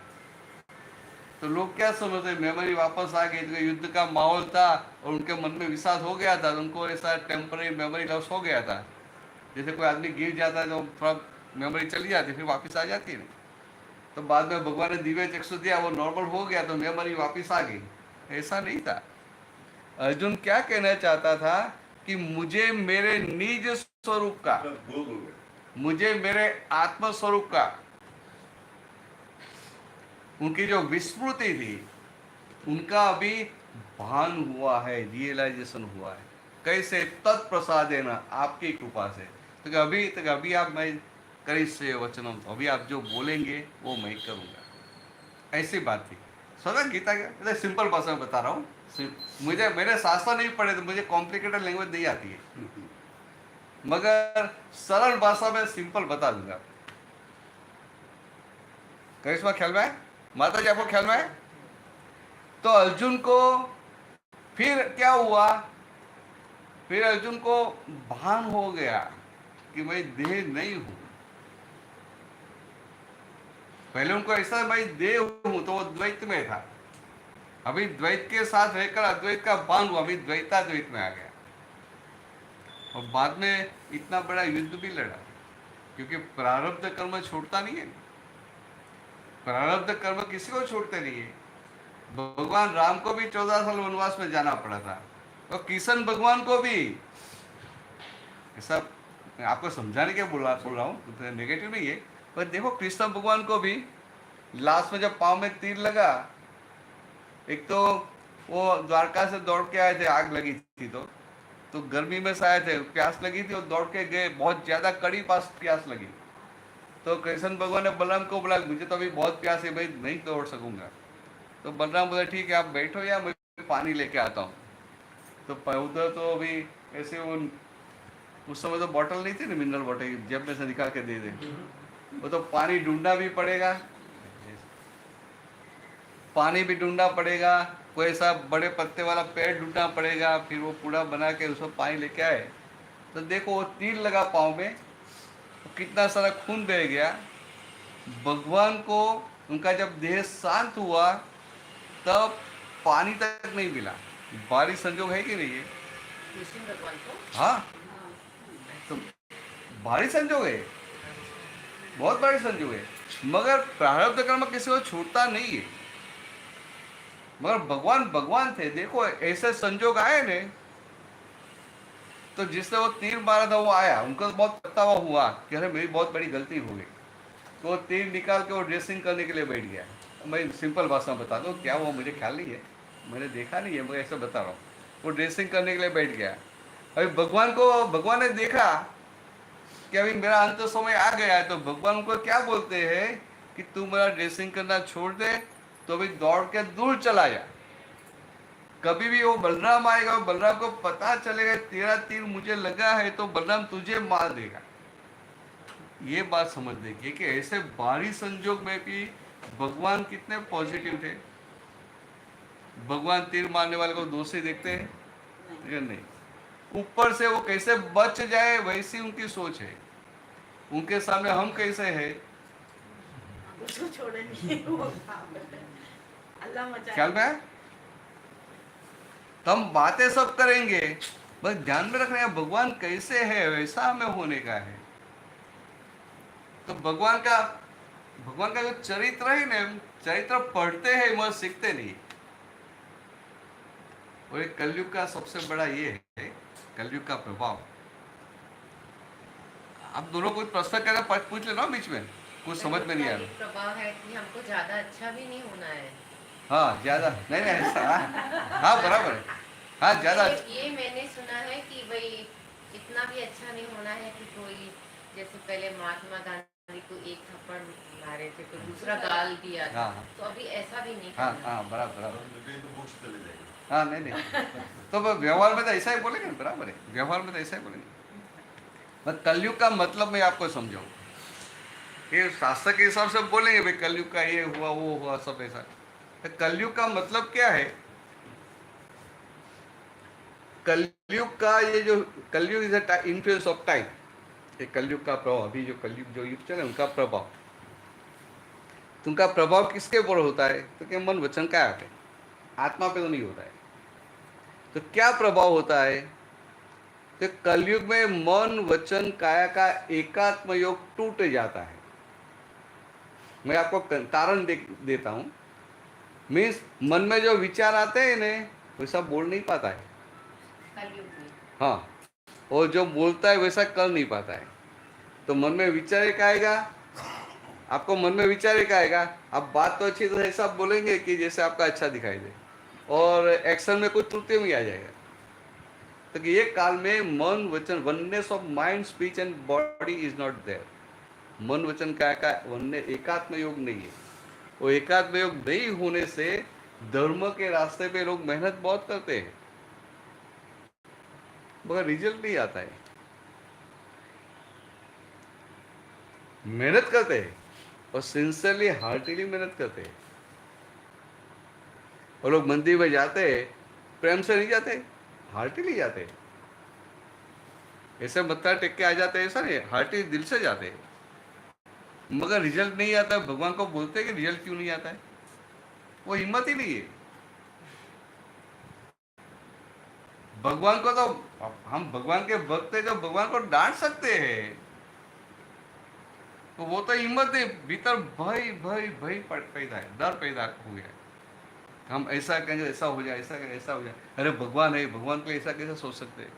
तो लोग क्या समझते, मेमोरी वापस आ गई तो युद्ध का माहौल था और उनके मन में विषाद हो गया था, तो उनको ऐसा टेम्पररी मेमोरी लॉस हो गया था। जैसे कोई आदमी गिर जाता है तो थोड़ा मेमोरी चली जाती फिर वापस आ जाती है। तो बाद में भगवान ने दिव्य चक्षु दिया, वो नॉर्मल हो गया तो मेमोरी वापस आ गई। ऐसा नहीं था। अर्जुन क्या कहना चाहता था कि मुझे मेरे निज स्वरूप का, बोध हो गया। मुझे मेरे आत्म स्वरूप का, उनकी जो विस्मृति थी उनका अभी भान हुआ है, रियलाइजेशन हुआ है। कैसे? तत्प्रसादेन, आपकी कृपा से। तो अभी आप, मैं करिष्ये वचनम, अभी आप जो बोलेंगे वो मैं करूँगा। ऐसी बात थी। सदा गीता के सिंपल भाषा में बता रहा हूँ। मैंने शास्त्र नहीं पढ़े तो मुझे कॉम्प्लिकेटेड लैंग्वेज नहीं आती है, मगर सरल भाषा में सिंपल बता दूंगा। करिश्मा ख्याल में है? माता जी आपको ख्याल में है? तो अर्जुन को फिर क्या हुआ? फिर अर्जुन को भान हो गया कि मैं देह नहीं हूं। पहले उनको ऐसा मैं देह हूं तो वो द्वैत में था, अभी द्वैत के साथ रहकर अद्वैत का भान हुआ, अभी द्वैताद्वैत में आ गया। और बाद में इतना बड़ा युद्ध भी लड़ा, क्योंकि प्रारब्ध कर्म छोड़ता नहीं है। प्रारब्ध कर्म किसी को छोड़ते नहीं है। भगवान राम को भी 14 साल वनवास में जाना पड़ा था, और किशन भगवान को भी। ऐसा आपको समझाने के बोल रहा हूँ, तो नेगेटिव नहीं है, पर देखो कृष्ण भगवान को भी लास्ट में जब पाँव में तीर लगा, एक तो वो द्वारका से दौड़ के आए थे, आग लगी थी तो गर्मी में से आए थे, प्यास लगी थी और दौड़ के गए, बहुत ज्यादा कड़ी प्यास लगी। तो कृष्ण भगवान ने बलराम को बोला मुझे तो अभी बहुत प्यास है भाई, नहीं दौड़ सकूंगा। तो बलराम बोला ठीक है आप बैठो या मैं पानी लेके आता हूँ। तो उधर तो अभी ऐसे वो उस समय तो बॉटल नहीं थी ना, मिनरल बॉटल जेब में से निकाल के दे दे, वो तो पानी ढूंढना भी पड़ेगा, पानी भी ढूंढना पड़ेगा, कोई ऐसा बड़े पत्ते वाला पेड़ ढूंढना पड़ेगा, फिर वो पूरा बना के उसको पानी लेके आए। तो देखो वो तीर लगा पाँव में, तो कितना सारा खून बह गया। भगवान को उनका जब देह शांत हुआ तब पानी तक नहीं मिला। बारिश संजोग है कि नहीं है? कृष्ण भगवान को, हाँ, तो भारी संजोग है, बहुत भारी संजोग है। मगर प्रारब्ध कर्म किसी को छूटता नहीं है। मगर भगवान थे। देखो ऐसे संजोग आए ने, तो जिससे वो तीर मारा था वो आया, उनको तो बहुत पछतावा हुआ कि अरे मेरी बहुत बड़ी गलती हो गई। तो वो तीर निकाल के वो ड्रेसिंग करने के लिए बैठ गया। मैं सिंपल भाषा में बता दूँ, क्या वो मुझे ख्याल नहीं है, मैंने देखा नहीं है, मैं ऐसा बता रहा हूँ। वो ड्रेसिंग करने के लिए बैठ गया। अभी भगवान ने देखा कि अभी मेरा अंत समय आ गया है, तो भगवान को क्या बोलते हैं कि तू मेरा ड्रेसिंग करना छोड़ दे, तो अभी दौड़ के दूर चला जा। कभी भी वो बलराम आएगा, बलराम को पता चलेगा तेरा तीर मुझे लगा है तो बलराम तुझे मार देगा। ये बात समझ देखिए कि ऐसे भारी संजोग में भी भगवान कितने पॉजिटिव थे। भगवान तीर मारने वाले को दोषी देखते हैं या नहीं? ऊपर से वो कैसे बच जाए वैसी उनकी सोच है। उनके सामने हम कैसे हैं? उसको छोड़े नहीं वो अल्लाह मचाए। ख्याल में है? तो हम बातें सब करेंगे, बस ध्यान में रखना है भगवान कैसे है वैसा हमें होने का है। तो भगवान का जो चरित्र है ना, चरित्र पढ़ते हैं मगर सीखते नहीं। और एक कलयुग का सबसे बड़ा ये है, कलयुग का प्रभाव। आप दोनों कोई प्रश्न करना पूछ लेना बीच में, कुछ समझ में नहीं आ रहा। प्रभाव है कि हमको ज्यादा अच्छा भी नहीं होना है, हाँ ज्यादा नहीं नहीं ऐसा हाँ बराबर है हाँ ज्यादा ये मैंने सुना है कि भाई इतना भी अच्छा नहीं होना है कि कोई जैसे पहले महात्मा गांधी को एक थप्पड़ मारे थे तो दूसरा गाल दिया था, हाँ। तो अभी ऐसा भी नहीं हाँ करना। हाँ बराबर बराबर ये तो बुक्स चले जाएंगे। हाँ नहीं नहीं तो व्यवहार में तो ऐसा ही बोलेंगे ना, बराबर है व्यवहार में तो ऐसा ही बोलेंगे। मैं कलयुग का मतलब मैं आपको समझाऊँ, ये शास्त्र के हिसाब से बोलेंगे भाई कलयुग का ये हुआ वो हुआ सब ऐसा। तो कलयुग का मतलब क्या है? कलयुग का ये जो कलयुग इज इन्फ्लुएंस ऑफ टाइम, ये कलयुग का प्रभाव, अभी जो कलयुग जो युग चले उनका प्रभाव, उनका प्रभाव किसके ऊपर होता है? तो क्या मन वचन काया पे, आत्मा पे तो नहीं होता है। तो क्या प्रभाव होता है? तो कलयुग में मन वचन काया का एकात्म योग टूट जाता है। मैं आपको कारण देता हूं। मीन्स मन में जो विचार आते हैं ना वैसा बोल नहीं पाता है, कलयुग में। हाँ, और जो बोलता है वैसा कर नहीं पाता है। तो मन में विचार एक आएगा, आपको मन में विचार एक आएगा, आप बात तो अच्छी तरह ऐसा बोलेंगे कि जैसे आपका अच्छा दिखाई दे, और एक्शन में कुछ त्रुटि में आ जाएगा। तो कि ये काल में मन वचन oneness of mind speech and body is not there. मन वचन का वनने एकात्म योग नहीं है। वो एकात्म योग नहीं होने से धर्म के रास्ते पे लोग मेहनत बहुत करते हैं मगर रिजल्ट नहीं आता है। मेहनत करते हैं और सिंसियरली हार्टिली मेहनत करते हैं, और लोग मंदिर में जाते हैं प्रेम से नहीं जाते, हार्टिली जाते हैं। ऐसे मत्था टेक के आ जाते हैं ऐसा नहीं, हार्टिली दिल से जाते हैं, मगर रिजल्ट नहीं आता। भगवान को बोलते हैं कि रिजल्ट क्यों नहीं आता है, वो हिम्मत ही नहीं है। भगवान को तो हम भगवान के भक्त हैं जो भगवान को डांट सकते हैं, तो वो तो हिम्मत नहीं, भीतर भय भय भय पैदा है, डर पैदा हो गया। हम ऐसा कहेंगे ऐसा हो जाए, ऐसा कहेंगे ऐसा हो जाए, अरे भगवान है, भगवान को ऐसा कैसे सोच सकते हैं?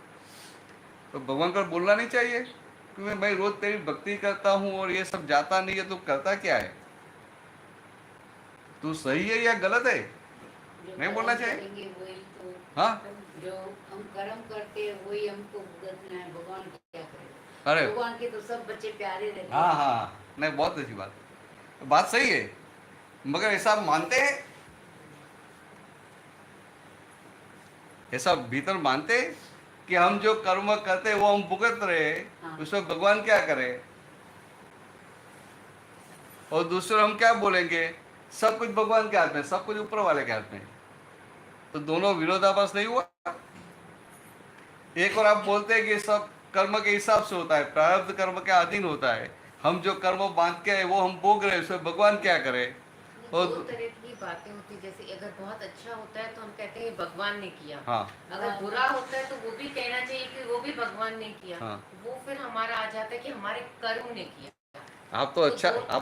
तो भगवान को बोलना नहीं चाहिए क्योंकि मैं रोज तेरी भक्ति करता हूँ और ये सब जाता नहीं है, तू करता क्या है? तू सही है या गलत है? नहीं बोलना चाहिए। वही तो, हाँ जो हम कर्म करते हैं वही हमको भुगतना है, भगवान क्या करे? अरे भगवान के तो सब बच्चे प्यारे रहते हैं। हाँ हाँ नहीं बहुत अच्छी बात सही है, मगर ऐसा आप मानते हैं, ऐसा भीतर मानते हैं कि हम जो कर्म करते हैं वो हम भुगत रहे, हाँ। उसमें भगवान क्या करे? और दूसरे हम क्या बोलेंगे, सब कुछ भगवान के हाथ में, सब कुछ ऊपर वाले के हाथ में। तो दोनों विरोधाभास नहीं हुआ? एक और आप बोलते हैं कि सब कर्म के हिसाब से होता है, प्रारब्ध कर्म के अधीन होता है, हम जो कर्म बांध के है वो हम भोग रहे हैं, उसमें भगवान क्या करे? दो तरह की बातें होती है, जैसे अगर बहुत अच्छा होता है तो हम कहते हैं भगवान ने किया, हाँ अगर बुरा होता है तो वो भी कहना चाहिए कि वो भी भगवान ने किया। हाँ। वो फिर हमारा आ जाता है कि हमारे कर्म ने किया। आप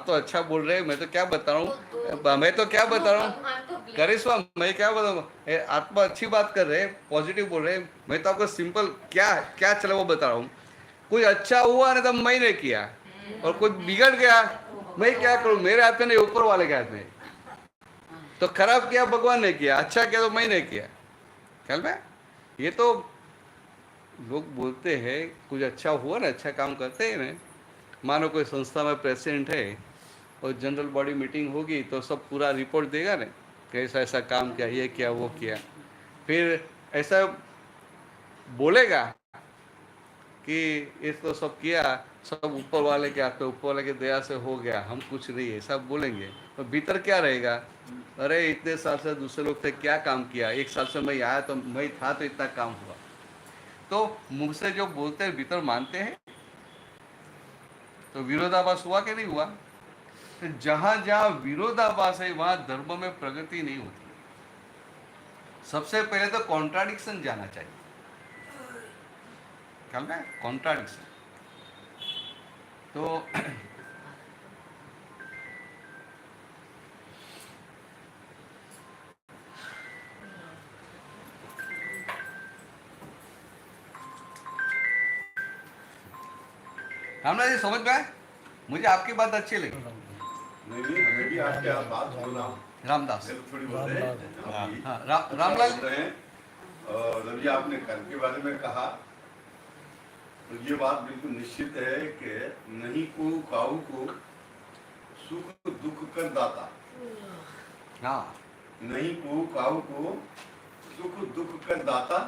तो अच्छा बोल रहे हैं, मैं तो क्या बता रहा हूँ, मैं तो क्या बता रहा हूँ भगवान को blame- करिश्मा, मैं क्या बताऊँ, आत्मा अच्छी बात कर रहे हैं, पॉजिटिव बोल रहे हैं, मैं तो आपको सिंपल क्या चले वो बता रहा हूँ। कुछ अच्छा हुआ ना तो मैंने किया, और कुछ बिगड़ गया मैं क्या करूँ, मेरे हाथ में नहीं, ऊपर वाले के हाथ में। तो खराब किया भगवान ने किया, अच्छा किया तो मैंने किया। ख्याल में ये तो लोग बोलते हैं कुछ अच्छा हुआ ना, अच्छा काम करते हैं ना, मानो कोई संस्था में प्रेसिडेंट है और जनरल बॉडी मीटिंग होगी तो सब पूरा रिपोर्ट देगा ना कि ऐसा ऐसा काम किया, ये किया वो किया, फिर ऐसा बोलेगा कि ये तो सब किया, सब ऊपर वाले के हाथ में, ऊपर वाले की दया से हो गया, हम कुछ नहीं है, सब बोलेंगे। तो भीतर क्या रहेगा, अरे इतने साल से दूसरे लोग थे क्या काम किया, एक साल से मैं आया तो मैं था तो इतना काम हुआ। तो मुंह से जो बोलते हैं भीतर मानते हैं, तो विरोधाभास हुआ कि नहीं हुआ? तो जहां जहां विरोधाभास है वहां धर्म में प्रगति नहीं होती। सबसे पहले तो कॉन्ट्राडिक्शन जाना चाहिए, क्या है कॉन्ट्राडिक्शन। तो रामनाथ जी समझ में आए? मुझे आपकी बात अच्छी लगी। नहीं हमें भी आपके बात सुना, रामदास। मेरे को थोड़ी बोल रहे हैं हाँ, अभी। हाँ, रामलाल। बोल रहे हैं और अभी आपने कर्म के बारे में कहा, तो ये बात बिल्कुल निश्चित है कि नहीं को काऊ को सुख दुख कर दाता, हाँ, नहीं को काऊ को सुख दुख कर दाता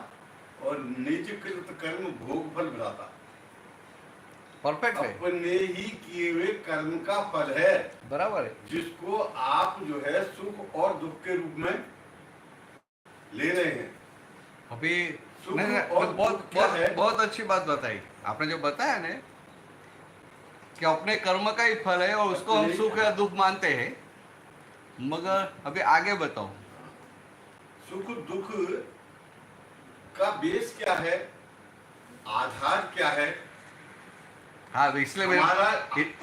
और निज कृत कर्म भोग फल भ्राता। परफेक्ट है, अपने ही किए हुए कर्म का फल है, बराबर है। जिसको आप जो है सुख और दुख के रूप में ले रहे हैं। अभी सुख नहीं, नहीं, और बहुत दुख क्या बहुत है? बहुत अच्छी बात बताई आपने, जो बताया ना कि अपने कर्म का ही फल है और उसको हम अपने- सुख या दुख मानते हैं, मगर अभी आगे बताओ। सुख दुख का बेस क्या है, आधार क्या है? हाँ, तो इसलिए हमारा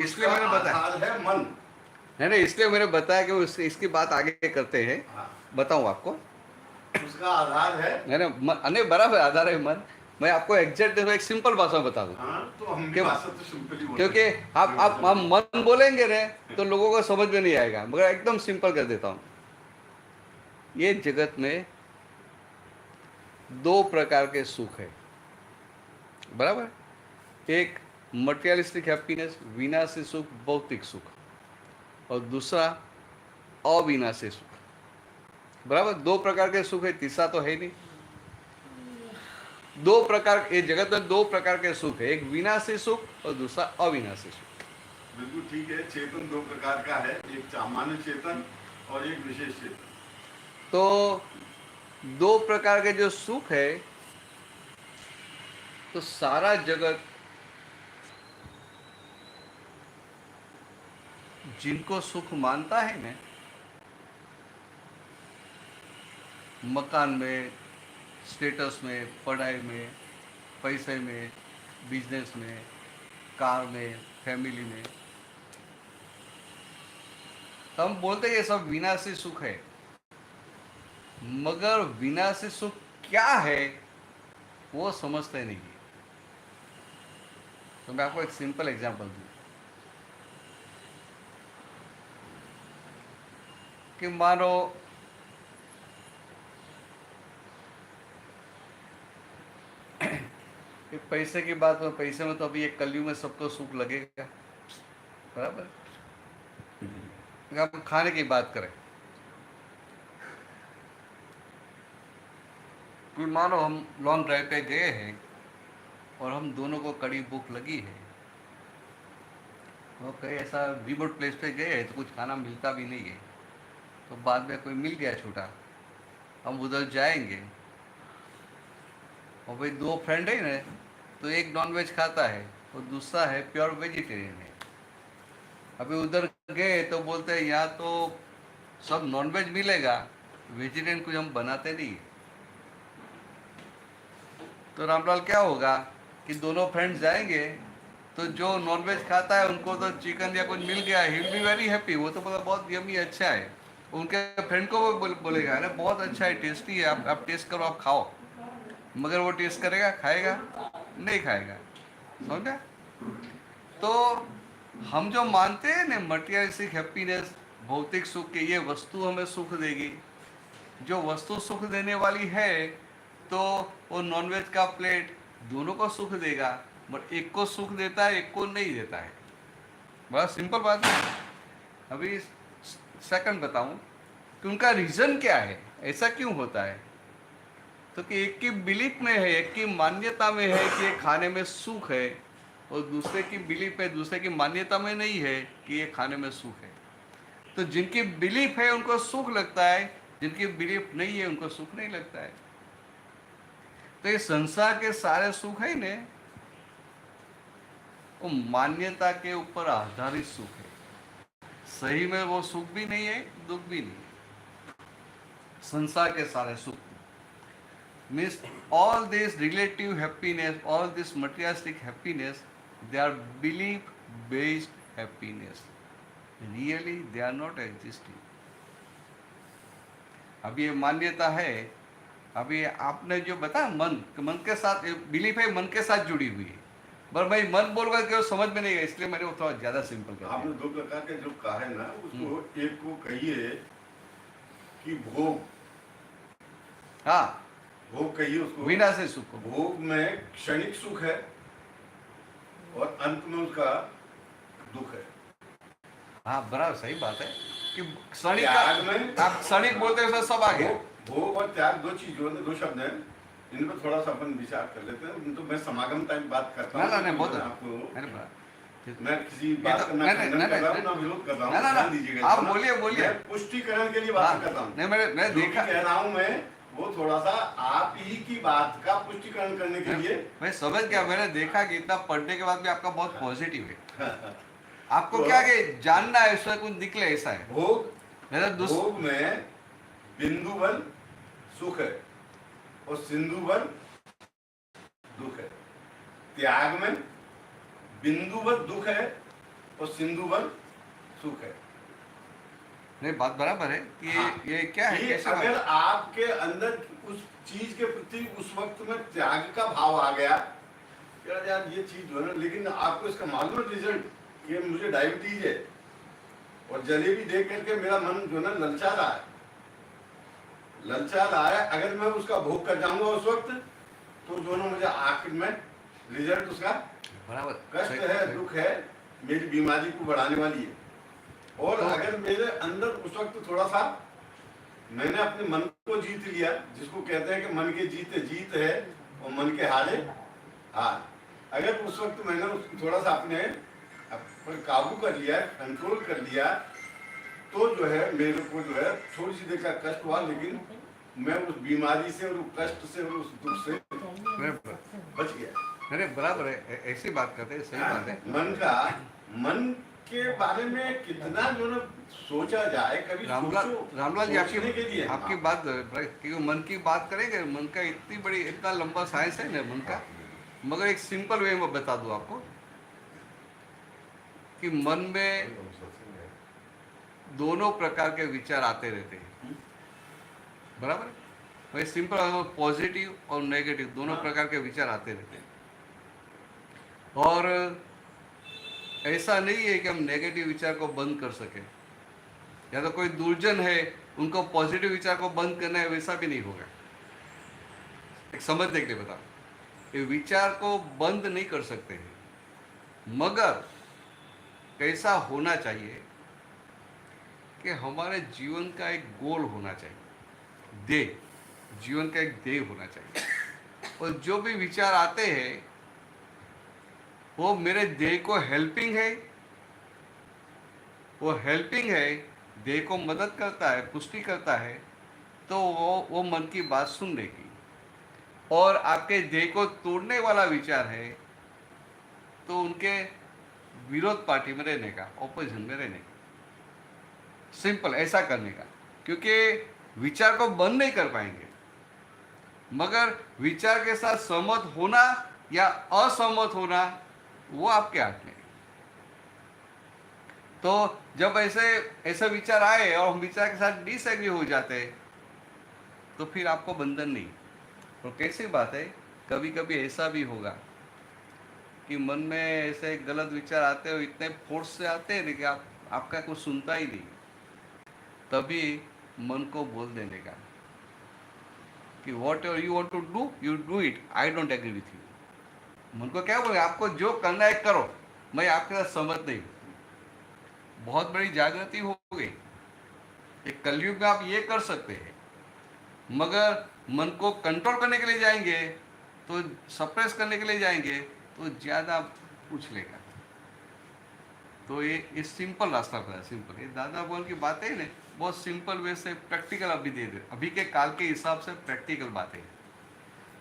इसलिए मैंने बताया, आधार है मन। नहीं, इसलिए मैंने बताया कि इसकी बात आगे करते हैं। हाँ, बताऊं आपको, उसका आधार है। नहीं बराबर आधार है मन। मैं आपको एग्जैक्ट एक सिंपल भाषा में बता दूं, हाँ, तो हम भी क्यों? भाषा तो सिंपली बोलते क्योंकि हैं। आप मन बोलेंगे ना तो लोगों को समझ में नहीं आएगा, मगर एकदम सिंपल कर देता हूं। ये जगत में दो प्रकार के सुख है, बराबर। एक मटेरियलिस्टिक हैप्पीनेस, विनाशी सुख, भौतिक सुख, और दूसरा अविनाशी सुख, बराबर। दो प्रकार के सुख है, तीसरा तो है नहीं। दो प्रकार, ये जगत में दो प्रकार के सुख है, एक विनाशी सुख और दूसरा अविनाशी सुख। बिल्कुल ठीक है। चेतन दो प्रकार का है, एक सामान्य चेतन और एक विशेष चेतन। तो दो प्रकार के जो सुख है, तो सारा जगत जिनको सुख मानता है ना, मकान में, स्टेटस में, पढ़ाई में, पैसे में, बिजनेस में, कार में, फैमिली में, तो हम बोलते हैं ये सब विनाशी सुख है। मगर विनाशी सुख क्या है वो समझते नहीं है। तो मैं आपको एक सिंपल एग्जांपल दूं कि मानो कि पैसे की बात में, पैसे में तो अभी एक कलयुग में सबको सुख लगेगा, बराबर। अगर हम खाने की बात करें कि मानो हम लॉन्ग ड्राइव पे गए हैं और हम दोनों को कड़ी भूख लगी है, वो कहीं ऐसा रिमोट प्लेस पे गए हैं तो कुछ खाना मिलता भी नहीं है, तो बाद में कोई मिल गया छोटा, हम उधर जाएंगे और भाई दो फ्रेंड है ना, तो एक नॉनवेज खाता है और दूसरा है प्योर वेजिटेरियन है। अभी उधर गए तो बोलते हैं यहाँ तो सब नॉनवेज मिलेगा, वेजिटेरियन कुछ हम बनाते नहीं है। तो रामलाल क्या होगा कि दोनों फ्रेंड्स जाएंगे तो जो नॉनवेज खाता है उनको तो चिकन या कुछ मिल गया, he will be very happy, वो तो बोला बहुत यम्मी अच्छा है। उनके फ्रेंड को वो बोलेगा अरे बहुत अच्छा है, टेस्टी है, आप टेस्ट करो, आप खाओ। मगर वो टेस्ट करेगा, खाएगा नहीं खाएगा, समझा? तो हम जो मानते हैं ना मटेरियलिस्टिक हैप्पीनेस, भौतिक सुख के ये वस्तु हमें सुख देगी, जो वस्तु सुख देने वाली है तो वो नॉनवेज का प्लेट दोनों को सुख देगा, बट एक को सुख देता है, एक को नहीं देता है। बड़ा सिंपल बात है। अभी सेकंड बताऊं कि उनका रीजन क्या है, ऐसा क्यों होता है। तो कि एक की बिलीफ में है, एक की मान्यता में है कि ये खाने में सुख है, और दूसरे की बिलीफ है, दूसरे की मान्यता में नहीं है कि ये खाने में सुख है। तो जिनकी बिलीफ है उनको सुख लगता है, जिनकी बिलीफ नहीं है उनको सुख नहीं लगता है। तो ये संसार के सारे सुख है ने, वो मान्यता के ऊपर आधारित सुख है। सही में वो सुख भी नहीं है, दुख भी नहीं है। संसार के सारे सुख means all this relative happiness, all this materialistic happiness, they are belief based happiness. Really they are not existing. अभी ये मान्यता है, अभी आपने जो बताया मन के साथ बिलीफ है, मन के साथ जुड़ी हुई है। पर भाई मन बोल कर के समझ में नहीं गया, इसलिए मैंने वो थोड़ा ज्यादा सिंपल कर दिया। आपने दो प्रकार के जो कहा है ना, उसको एक को कहिए कि भोग, हाँ, भोग कहिए उसको, विनाशी सुख। भोग में क्षणिक सुख है और अंत में उसका दुख है। हाँ बराबर, सही बात है कि क्षणिक त्याग में, आप क्षणिक बोलते हैं सब आ गया। भोग और त्याग दो चीजों, दो शब्द हैं, इन पर थोड़ा सा अपन विचार कर लेते हैं। तो मैं समागम टाइम बात करता हूँ। नहीं, बहुत आपको अरे बड़ा। मैं किसी बात का ना खंडन कर रहा हूँ ना विरोध कर रहा हूँ, ध्यान दीजिएगा। आप बोलिए बोलिए। मैं पुष्टिकरण के लिए बात कर रहा हूँ। नहीं, मैं जो देखा, भी कह रहा हूँ मैं, वो थोड़ा सा आप ही की बात का पुष्टिकरण करने के लिए। मैं समझ गया, मैंने देखा कि इतना पढ़ने के बाद भी आपका बहुत पॉजिटिव है। आपको तो क्या कि जानना है, उसमें कुछ निकले ऐसा है। भोग में बिंदुवन सुख है और सिंधुवन दुख है। त्याग में बिंदुवन दुख है और सिंधुवन सुख है। नहीं, बात बराबर है कि हाँ, ये क्या है, कैसे अगर आपके अंदर उस चीज के प्रति उस वक्त में त्याग का भाव आ गया, यार ये चीज जो है ना, लेकिन आपको इसका मालूम है रिजल्ट कि मुझे डायबिटीज है और जलेबी देख करके मेरा मन जो है ना ललचा रहा है, अगर मैं उसका भोग कर जाऊंगा उस वक्त, तो जो ना मुझे आखिर में रिजल्ट उसका बराबर, कष्ट है, दुख है, मेरी बीमारी को बढ़ाने वाली है। और तो अगर मेरे अंदर उस वक्त थोड़ा सा मैंने अपने मन को जीत लिया, जिसको कहते हैं कि मन के जीते जीत है और मन के हारे हार, अगर उस वक्त मैंने थोड़ा सा अपने पर काबू कर लिया, कंट्रोल कर लिया, तो जो है मेरे को जो है थोड़ी सी देर का कष्ट हुआ, लेकिन मैं उस बीमारी से और उस कष्ट से और उस दुख से बच गया। अरे बराबर है, ऐसी बात करते हैं, सही बात है। मन के बारे में कितना जो ना सोचा जाए, कभी रामलाल जी, आपकी हाँ। बात, क्योंकि मन की बात करेंगे, मन का इतना लंबा साइंस है ना मन का, मगर एक सिंपल वे में बता दूं आपको कि मन में दोनों प्रकार के विचार आते रहते हैं, बराबर। वही सिंपल, पॉजिटिव और नेगेटिव दोनों प्रकार के विचार आते रहते हैं। और ऐसा नहीं है कि हम नेगेटिव विचार को बंद कर सके, या तो कोई दुर्जन है उनको पॉजिटिव विचार को बंद करना है, वैसा भी नहीं होगा। एक समझने के लिए बता, ये विचार को बंद नहीं कर सकते हैं, मगर कैसा होना चाहिए कि हमारे जीवन का एक गोल होना चाहिए, ध्येय, जीवन का एक ध्येय होना चाहिए। और जो भी विचार आते हैं वो मेरे ध्येय को हेल्पिंग है, वो हेल्पिंग है, ध्येय को मदद करता है, पुष्टि करता है, तो वो मन की बात सुनने की। और आपके ध्येय को तोड़ने वाला विचार है तो उनके विरोध पार्टी में रहने का, ऑपोजिशन में रहने का, सिंपल ऐसा करने का। क्योंकि विचार को बंद नहीं कर पाएंगे, मगर विचार के साथ सहमत होना या असहमत होना वो आपके हाथ में। तो जब ऐसे विचार आए और हम विचार के साथ डिसएग्री हो जाते हैं, तो फिर आपको बंधन नहीं। और कैसी बात है, कभी कभी ऐसा भी होगा कि मन में ऐसे गलत विचार आते हो, इतने फोर्स से आते हैं कि आपका कुछ सुनता ही नहीं, तभी मन को बोल देने का कि whatever you want to do, you do it, I don't agree with you. मन को क्या बोले, आपको जो करना है करो, मैं आपके साथ सहमत नहीं हूँ। बहुत बड़ी जागृति हो गई। एक कलयुग में आप ये कर सकते हैं, मगर मन को कंट्रोल करने के लिए जाएंगे, तो सप्रेस करने के लिए जाएंगे, तो ज़्यादा पूछ लेगा। तो ये सिंपल रास्ता है, सिंपल। ये दादा बोल की बातें हैं ना, बहुत सिंपल वे से प्रैक्टिकल अभी दे दे, अभी के काल के हिसाब से प्रैक्टिकल बातें हैं।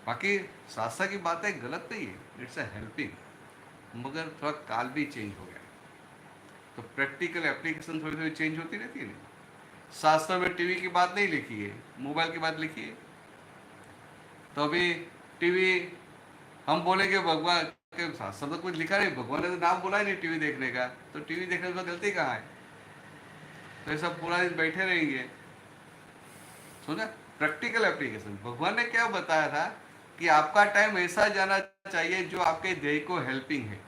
बाकी शास्त्र की बातें गलत नहीं है, इट्स अ हेल्पिंग, मगर थोड़ा काल भी चेंज हो गया, तो प्रैक्टिकल एप्लीकेशन थोड़ी थोड़ी चेंज होती रहती है ना। शास्त्र में टीवी की बात नहीं लिखी है, मोबाइल की बात लिखी है। तो अभी टीवी हम बोलेंगे भगवान के शास्त्र में कुछ लिखा नहीं, भगवान ने तो नाम बोला ही नहीं टीवी देखने का, तो टीवी देखने में गलती कहाँ है? तो ये सब पूरा दिन बैठे रहेंगे। सुना, प्रैक्टिकल एप्लीकेशन। भगवान ने क्या बताया था कि आपका टाइम ऐसा जाना चाहिए जो आपके ध्येय को हेल्पिंग है।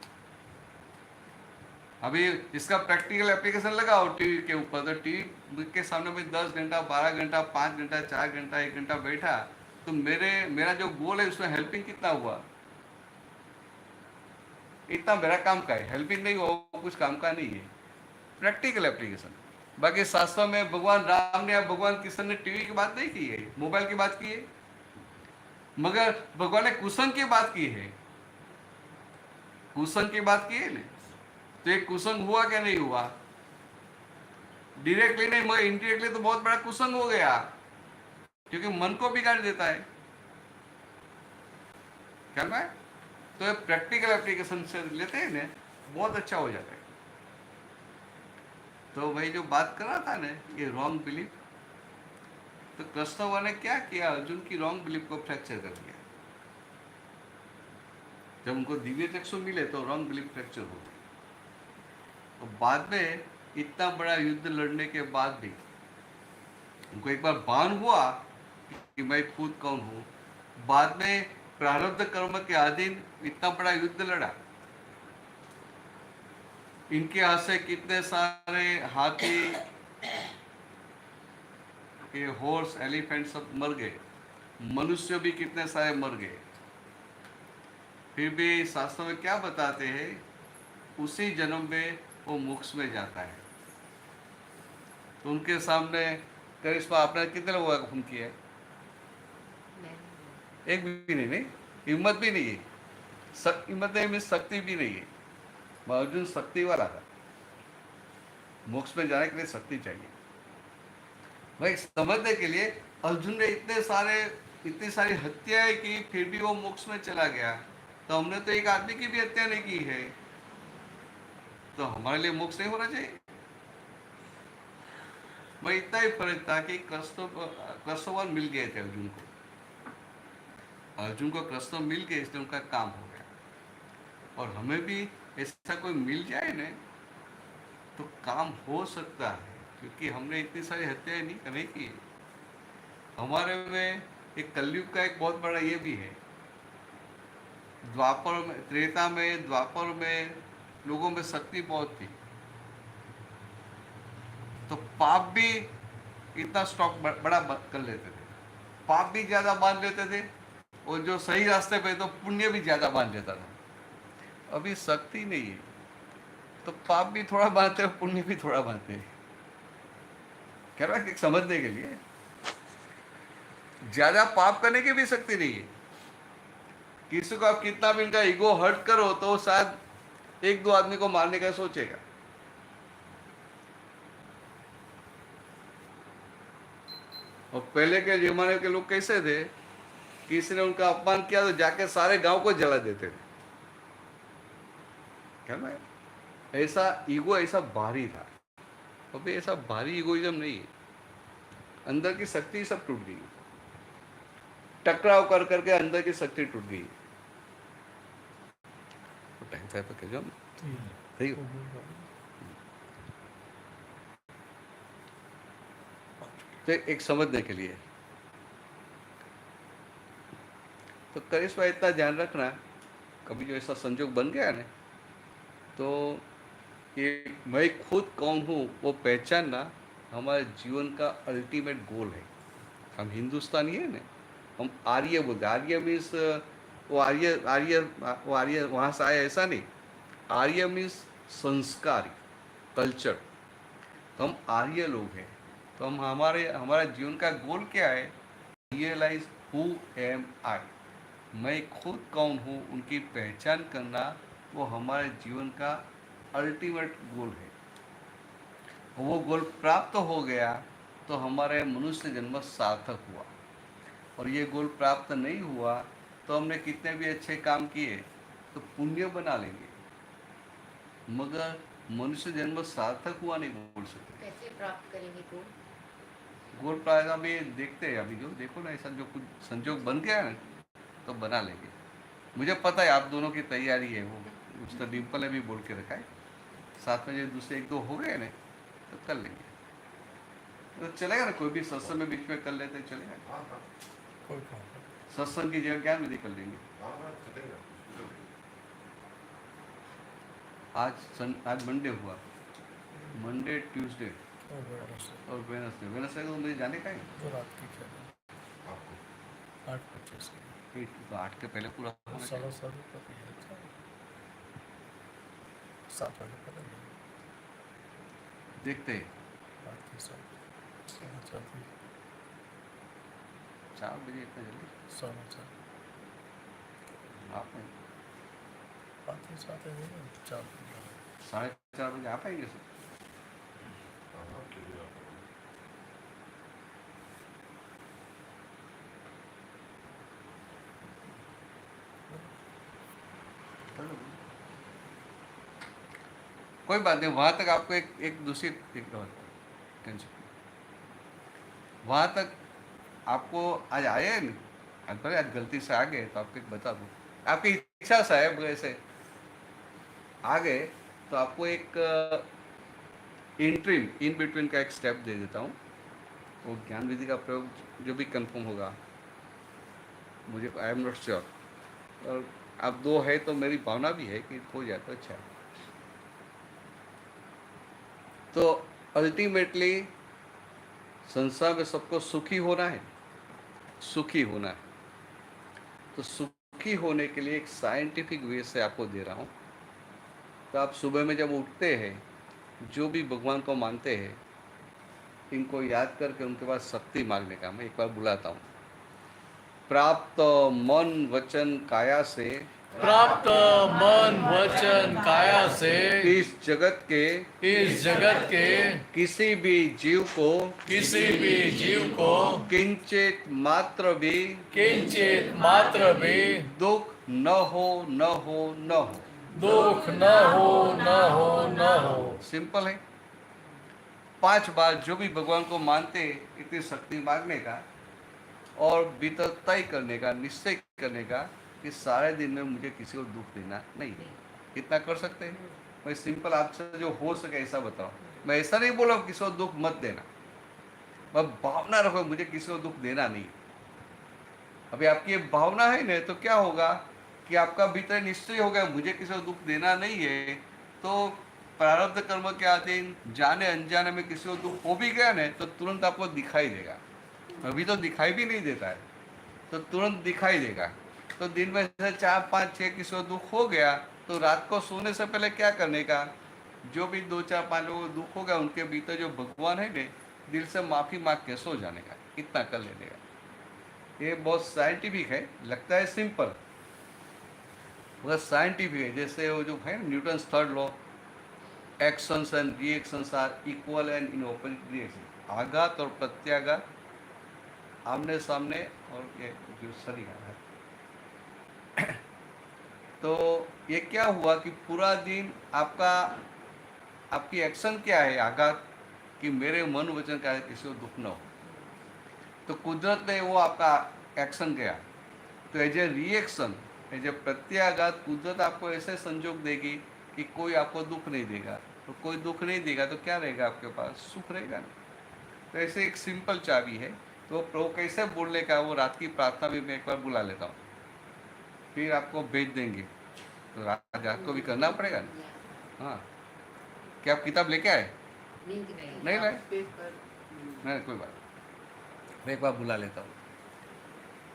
अभी इसका प्रैक्टिकल एप्लीकेशन लगाओ टीवी के ऊपर, तो टीवी के सामने में 10 घंटा, 12 घंटा, 5 घंटा, 4 घंटा, 1 घंटा बैठा, तो मेरा जो गोल है उसमें हेल्पिंग कितना हुआ? इतना मेरा काम का है, हेल्पिंग नहीं हुआ, कुछ काम का नहीं है। Practical application. बाकी शास्त्रों में भगवान राम ने या भगवान कृष्ण ने टीवी की बात नहीं की है, मोबाइल की बात की है, मगर भगवान ने कुसंग की बात की है, कुसंग की बात की है ना। तो एक कुसंग हुआ क्या नहीं हुआ? डायरेक्टली नहीं मगर इनडायरेक्टली तो बहुत बड़ा कुसंग हो गया, क्योंकि मन को बिगाड़ देता है। क्या है? तो प्रैक्टिकल एप्लीकेशन से लेते हैं ना, बहुत अच्छा हो जाता है। तो भाई जो बात कर रहा था ना, ये रॉन्ग बिलीफ, तो कृष्ण ने क्या किया? अर्जुन की रॉन्ग बिलीफ को फ्रैक्चर कर दिया। जब उनको दिव्य चक्षु मिले तो रॉन्ग बिलीफ फ्रैक्चर हो गई। और बाद में इतना बड़ा युद्ध लड़ने के बाद भी उनको एक बार भान हुआ कि मैं खुद कौन हूं। बाद में प्रारब्ध कर्म के अधीन इतना बड़ा युद्ध लड़ा, इनके हाथ से कितने सारे हाथी, ये हॉर्स, एलिफेंट सब मर गए, मनुष्य भी कितने सारे मर गए। फिर भी शास्त्र में क्या बताते हैं? उसी जन्म में वो मोक्ष में जाता है। तो उनके सामने करिश्मा आपने कितने लोगों का खून किया है? एक भी नहीं, हिम्मत भी नहीं है, हिम्मत नहीं मीन्स शक्ति भी नहीं है। अर्जुन शक्ति वाला था, मोक्ष में जाने के लिए शक्ति चाहिए। भाई समझने के लिए अर्जुन ने इतनी सारी हत्याएं की, फिर भी वो मोक्ष में चला गया। तो हमने तो एक आदमी की भी हत्या नहीं की है, तो हमारे लिए मोक्ष नहीं होना चाहिए? भाई इतना ही फर्क था कि कृष्णवान मिल गए थे अर्जुन को। अर्जुन को कृष्ण मिल गए, इसलिए उनका काम हो गया। और हमें भी ऐसा कोई मिल जाए ना तो काम हो सकता है, क्योंकि हमने इतनी सारी हत्याएं नहीं की। हमारे में एक कलयुग का एक बहुत बड़ा ये भी है, द्वापर में, त्रेता में, द्वापर में लोगों में शक्ति बहुत थी, तो पाप भी इतना स्टॉक बड़ा कर लेते थे, पाप भी ज्यादा बांध लेते थे, और जो सही रास्ते पे तो पुण्य भी ज्यादा बांध लेता था। अभी शक्ति नहीं है तो पाप भी थोड़ा बांधते हैं, पुण्य भी थोड़ा बांधते हैं। कह रहा है समझने के लिए ज्यादा पाप करने की भी शक्ति नहीं है। किसी को आप कितना भी इनका ईगो हर्ट करो तो शायद 1-2 आदमी को मारने का सोचेगा। और पहले के जमाने के लोग कैसे थे, किसी ने उनका अपमान किया तो जाके सारे गांव को जला देते थे। क्या ना, ऐसा ईगो ऐसा भारी था। अभी ऐसा भारी ईगोइज्म नहीं है, अंदर की शक्ति सब टूट गई, टकराव कर करके अंदर की शक्ति टूट गई। तो एक समझने के लिए तो करिश्मा इतना ध्यान रखना, कभी जो ऐसा संजोग बन गया ना तो ये मैं खुद कौन हूँ वो पहचानना हमारे जीवन का अल्टीमेट गोल है। हम हिंदुस्तानी है ना, हम आर्य बोलते, आर्य मीन्स वो आर्य वहाँ से आया ऐसा नहीं, आर्य मीन्स संस्कारी, कल्चर। तो हम आर्य लोग हैं, तो हम हमारा जीवन का गोल क्या है? रियलाइज हु एम आई, मैं खुद कौन हूँ उनकी पहचान करना, वो हमारे जीवन का अल्टीमेट गोल है। वो गोल प्राप्त हो गया तो हमारे मनुष्य जन्म सार्थक हुआ। और ये गोल प्राप्त नहीं हुआ तो हमने कितने भी अच्छे काम किए तो पुण्य बना लेंगे, मगर मनुष्य जन्म सार्थक हुआ नहीं बोल सकते। कैसे प्राप्त करेंगे गोल प्राप्त अभी देखते हैं, अभी जो देखो ना ऐसा जो कुछ संजोग बन गया है ना तो बना लेंगे। मुझे पता है आप दोनों की तैयारी है, वो उसका डिम्पल ने भी बोल के रखा है, साथ में जो दूसरे 1-2 हो गए ना तो कर लेंगे। तो चलेगा ना, कोई भी सत्संग में बीच में कर लेते चलेगा, सत्संग की जगह ज्ञान विधि कर लेंगे। आज मंडे हुआ, मंडे ट्यूसडे और वेडनेसडे को मुझे जाने का है। तो रात की क्या है? आपको 8:25 तो 8 के पहले पूरा होना चाहिए। 7:30 पर भी है, 7 बजे पर है, देखते हैं 8 के 7, 4 4 बजे इतना जल्दी 4:15 आप नहीं, 5 के 7 है, 4 4:30 बजे आ पाएंगे सर? आपके लिए आपको कोई बात नहीं, वहाँ तक आपको एक दूसरी एक टेंशन, वहाँ तक आपको आज आए हैं नहीं, आज भले आज गलती से आ गए तो आपको एक बता दूँ, आपकी इच्छा से है वैसे आ गए तो आपको एक इंट्रीम इन बिटवीन का एक स्टेप दे देता हूँ। वो ज्ञान विधि का प्रयोग जो भी कंफर्म होगा, मुझे आई एम नॉट श्योर, और अब 2 है तो मेरी भावना भी है कि हो जाए तो अच्छा है। तो अल्टीमेटली संसार में सबको सुखी होना है, सुखी होना है। तो सुखी होने के लिए एक साइंटिफिक वे से आपको दे रहा हूँ। तो आप सुबह में जब उठते हैं, जो भी भगवान को मानते हैं, इनको याद करके उनके पास शक्ति मांगने का मैं एक बार बुलाता हूँ। प्राप्त मन वचन काया से, प्राप्त मन वचन काया से इस जगत के किसी भी जीव को किंचित मात्र भी दुख न हो। दुख न हो। सिंपल है। 5 बार जो भी भगवान को मानते इतनी शक्ति मांगने का और भीतर तय करने का, निश्चय करने का कि सारे दिन में मुझे किसी को दुख देना नहीं है। इतना कर सकते हैं? मैं सिंपल आपसे जो हो सके ऐसा बताओ। मैं ऐसा नहीं बोला किसी को दुख मत देना, मैं भावना रखो मुझे किसी को दुख देना नहीं। अभी आपकी ये भावना है ना, तो क्या होगा कि आपका भीतर निश्चय हो गया मुझे किसी को दुख देना नहीं है, तो प्रारब्ध कर्म के अधीन जाने अनजाने में किसी को दुख हो भी गया ना, तो तुरंत आपको दिखाई देगा। अभी तो दिखाई भी नहीं देता है, तो तुरंत दिखाई देगा। तो दिन में से 4, 5, 6 किसी को दुख हो गया, तो रात को सोने से पहले क्या करने का, जो भी 2, 4, 5 लोगों को दुख हो गया उनके भीतर जो भगवान है ने, दिल से माफ़ी मांग के सो जाने का, इतना कर लेने का। ये बहुत साइंटिफिक है, लगता है सिंपल, बहुत साइंटिफिक है। जैसे वो जो है Newton's 3rd law, actions and reactions are equal and in opposite direction. आघात और प्रत्याघात आमने सामने, और ये जो शरीर है। तो ये क्या हुआ कि पूरा दिन आपकी एक्शन क्या है, आघात, कि मेरे मन वचन का किसी को दुख न हो। तो कुदरत ने वो आपका एक्शन गया, तो as a reaction, as a प्रत्याघात, कुदरत आपको ऐसे संजोग देगी कि कोई आपको दुख नहीं देगा। तो कोई दुख नहीं देगा तो क्या रहेगा आपके पास, सुख रहेगा ना। तो ऐसे एक सिंपल चाबी है। तो प्रभु कैसे बोलने का, वो रात की प्रार्थना भी मैं एक बार बुला लेता हूँ, फिर आपको भेज देंगे। तो रात को भी करना पड़ेगा ना। हाँ, क्या आप किताब लेके आए? नहीं लाए? नहीं, कोई बात, मैं एक बार बुला लेता हूँ।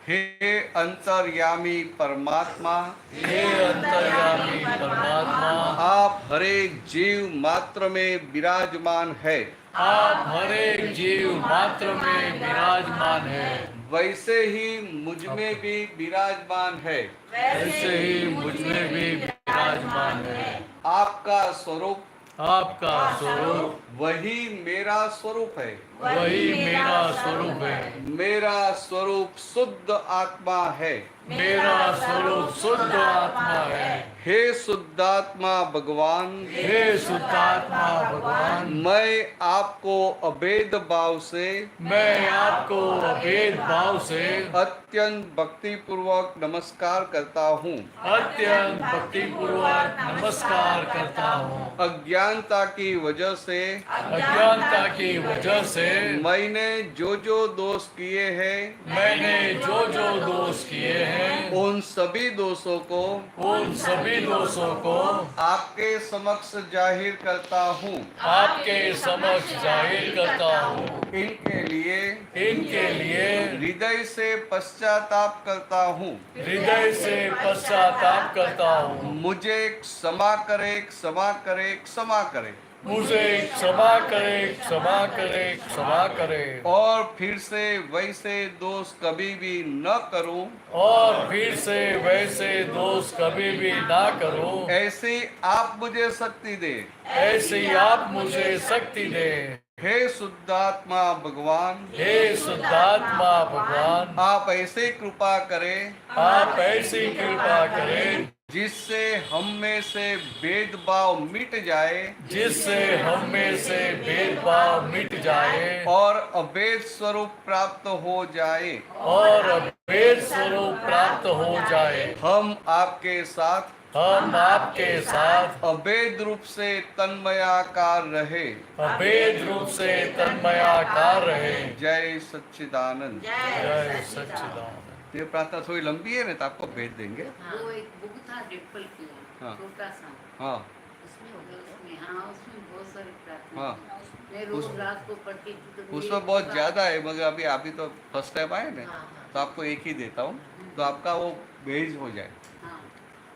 हे अंतर्यामी परमात्मा, हे अंतर्यामी परमात्मा, आप हरेक जीव मात्र में विराजमान है। आप हरेक जीव मात्र में विराजमान है। वैसे ही मुझ में भी विराजमान है। वैसे ही मुझ में भी विराजमान है। आपका स्वरूप, आपका स्वरूप वही मेरा स्वरूप है। वही मेरा स्वरूप है। मेरा स्वरूप शुद्ध आत्मा है। मेरा स्वरूप शुद्ध आत्मा है। हे शुद्धात्मा भगवान, हे शुद्धात्मा भगवान, मैं आपको अभेद भाव से, मैं आपको अभेद भाव से अत्यंत भक्ति पूर्वक नमस्कार करता हूँ। अत्यंत भक्ति पूर्वक नमस्कार करता हूँ। अज्ञानता की वजह से, अज्ञानता की वजह से मैंने जो जो दोष किए हैं मैंने जो जो दोष किए हैं उन सभी दोषों को उन सभी दोषों को आपके समक्ष जाहिर करता हूँ। आपके समक्ष जाहिर करता हूँ। इनके लिए हृदय से पश्चाताप करता हूँ। हृदय से पश्चाताप करता हूँ। मुझे क्षमा करे, क्षमा करे, क्षमा करे। मुझे क्षमा करे, क्षमा करे, क्षमा करे। और फिर से वैसे दोष कभी भी न करूं। और फिर से वैसे दोष कभी भी ना करूं। ऐसी आप मुझे शक्ति दे। ऐसी आप मुझे शक्ति दे। हे शुद्धात्मा भगवान, हे शुद्धात्मा भगवान, आप ऐसे कृपा करें आप ऐसी कृपा करें जिससे हम में से भेदभाव मिट जाए जिससे हम में से भेदभाव मिट जाए और अभेद स्वरूप प्राप्त हो जाए। और अभेद स्वरूप प्राप्त हो जाए। हम आपके साथ हम आपके साथ अभेद रूप से तन्मयाकार रहे। अभेद रूप से तन्मयाकार रहे। जय सच्चिदानंद। जय सच्चिदानंद। ये प्रार्थना थोड़ी लंबी है ना, तो आपको भेज देंगे। वो एक बुक था डिम्पल की, हाँ। छोटा सा, हाँ उसमें हो गया, उसमें बहुत सारी प्रार्थना हाँ। थी। मैं रोज रात को पढ़ती थी तो उसमें ये बहुत पूरा- ज़्यादा है, मगर अभी तो फर्स्ट टाइम आए ना, हाँ, हाँ। तो आपको एक ही देता हूँ, तो आपका वो भेज हो जाए। हाँ,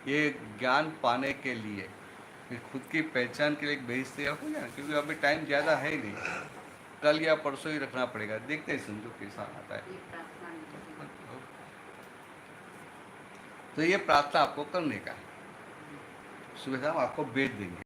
ये ज्ञान पाने के लिए, फिर खुद की पहचान के लिए एक भेज तैयार हो जाए, क्योंकि अभी टाइम ज़्यादा है नहीं, कल या परसों ही रखना पड़ेगा। देखते हैं समझो कैसा आता है। ये प्रार्थना नहीं थी। तो ये प्रार्थना आपको करने का है। सुबह शाम आपको भेज देंगे।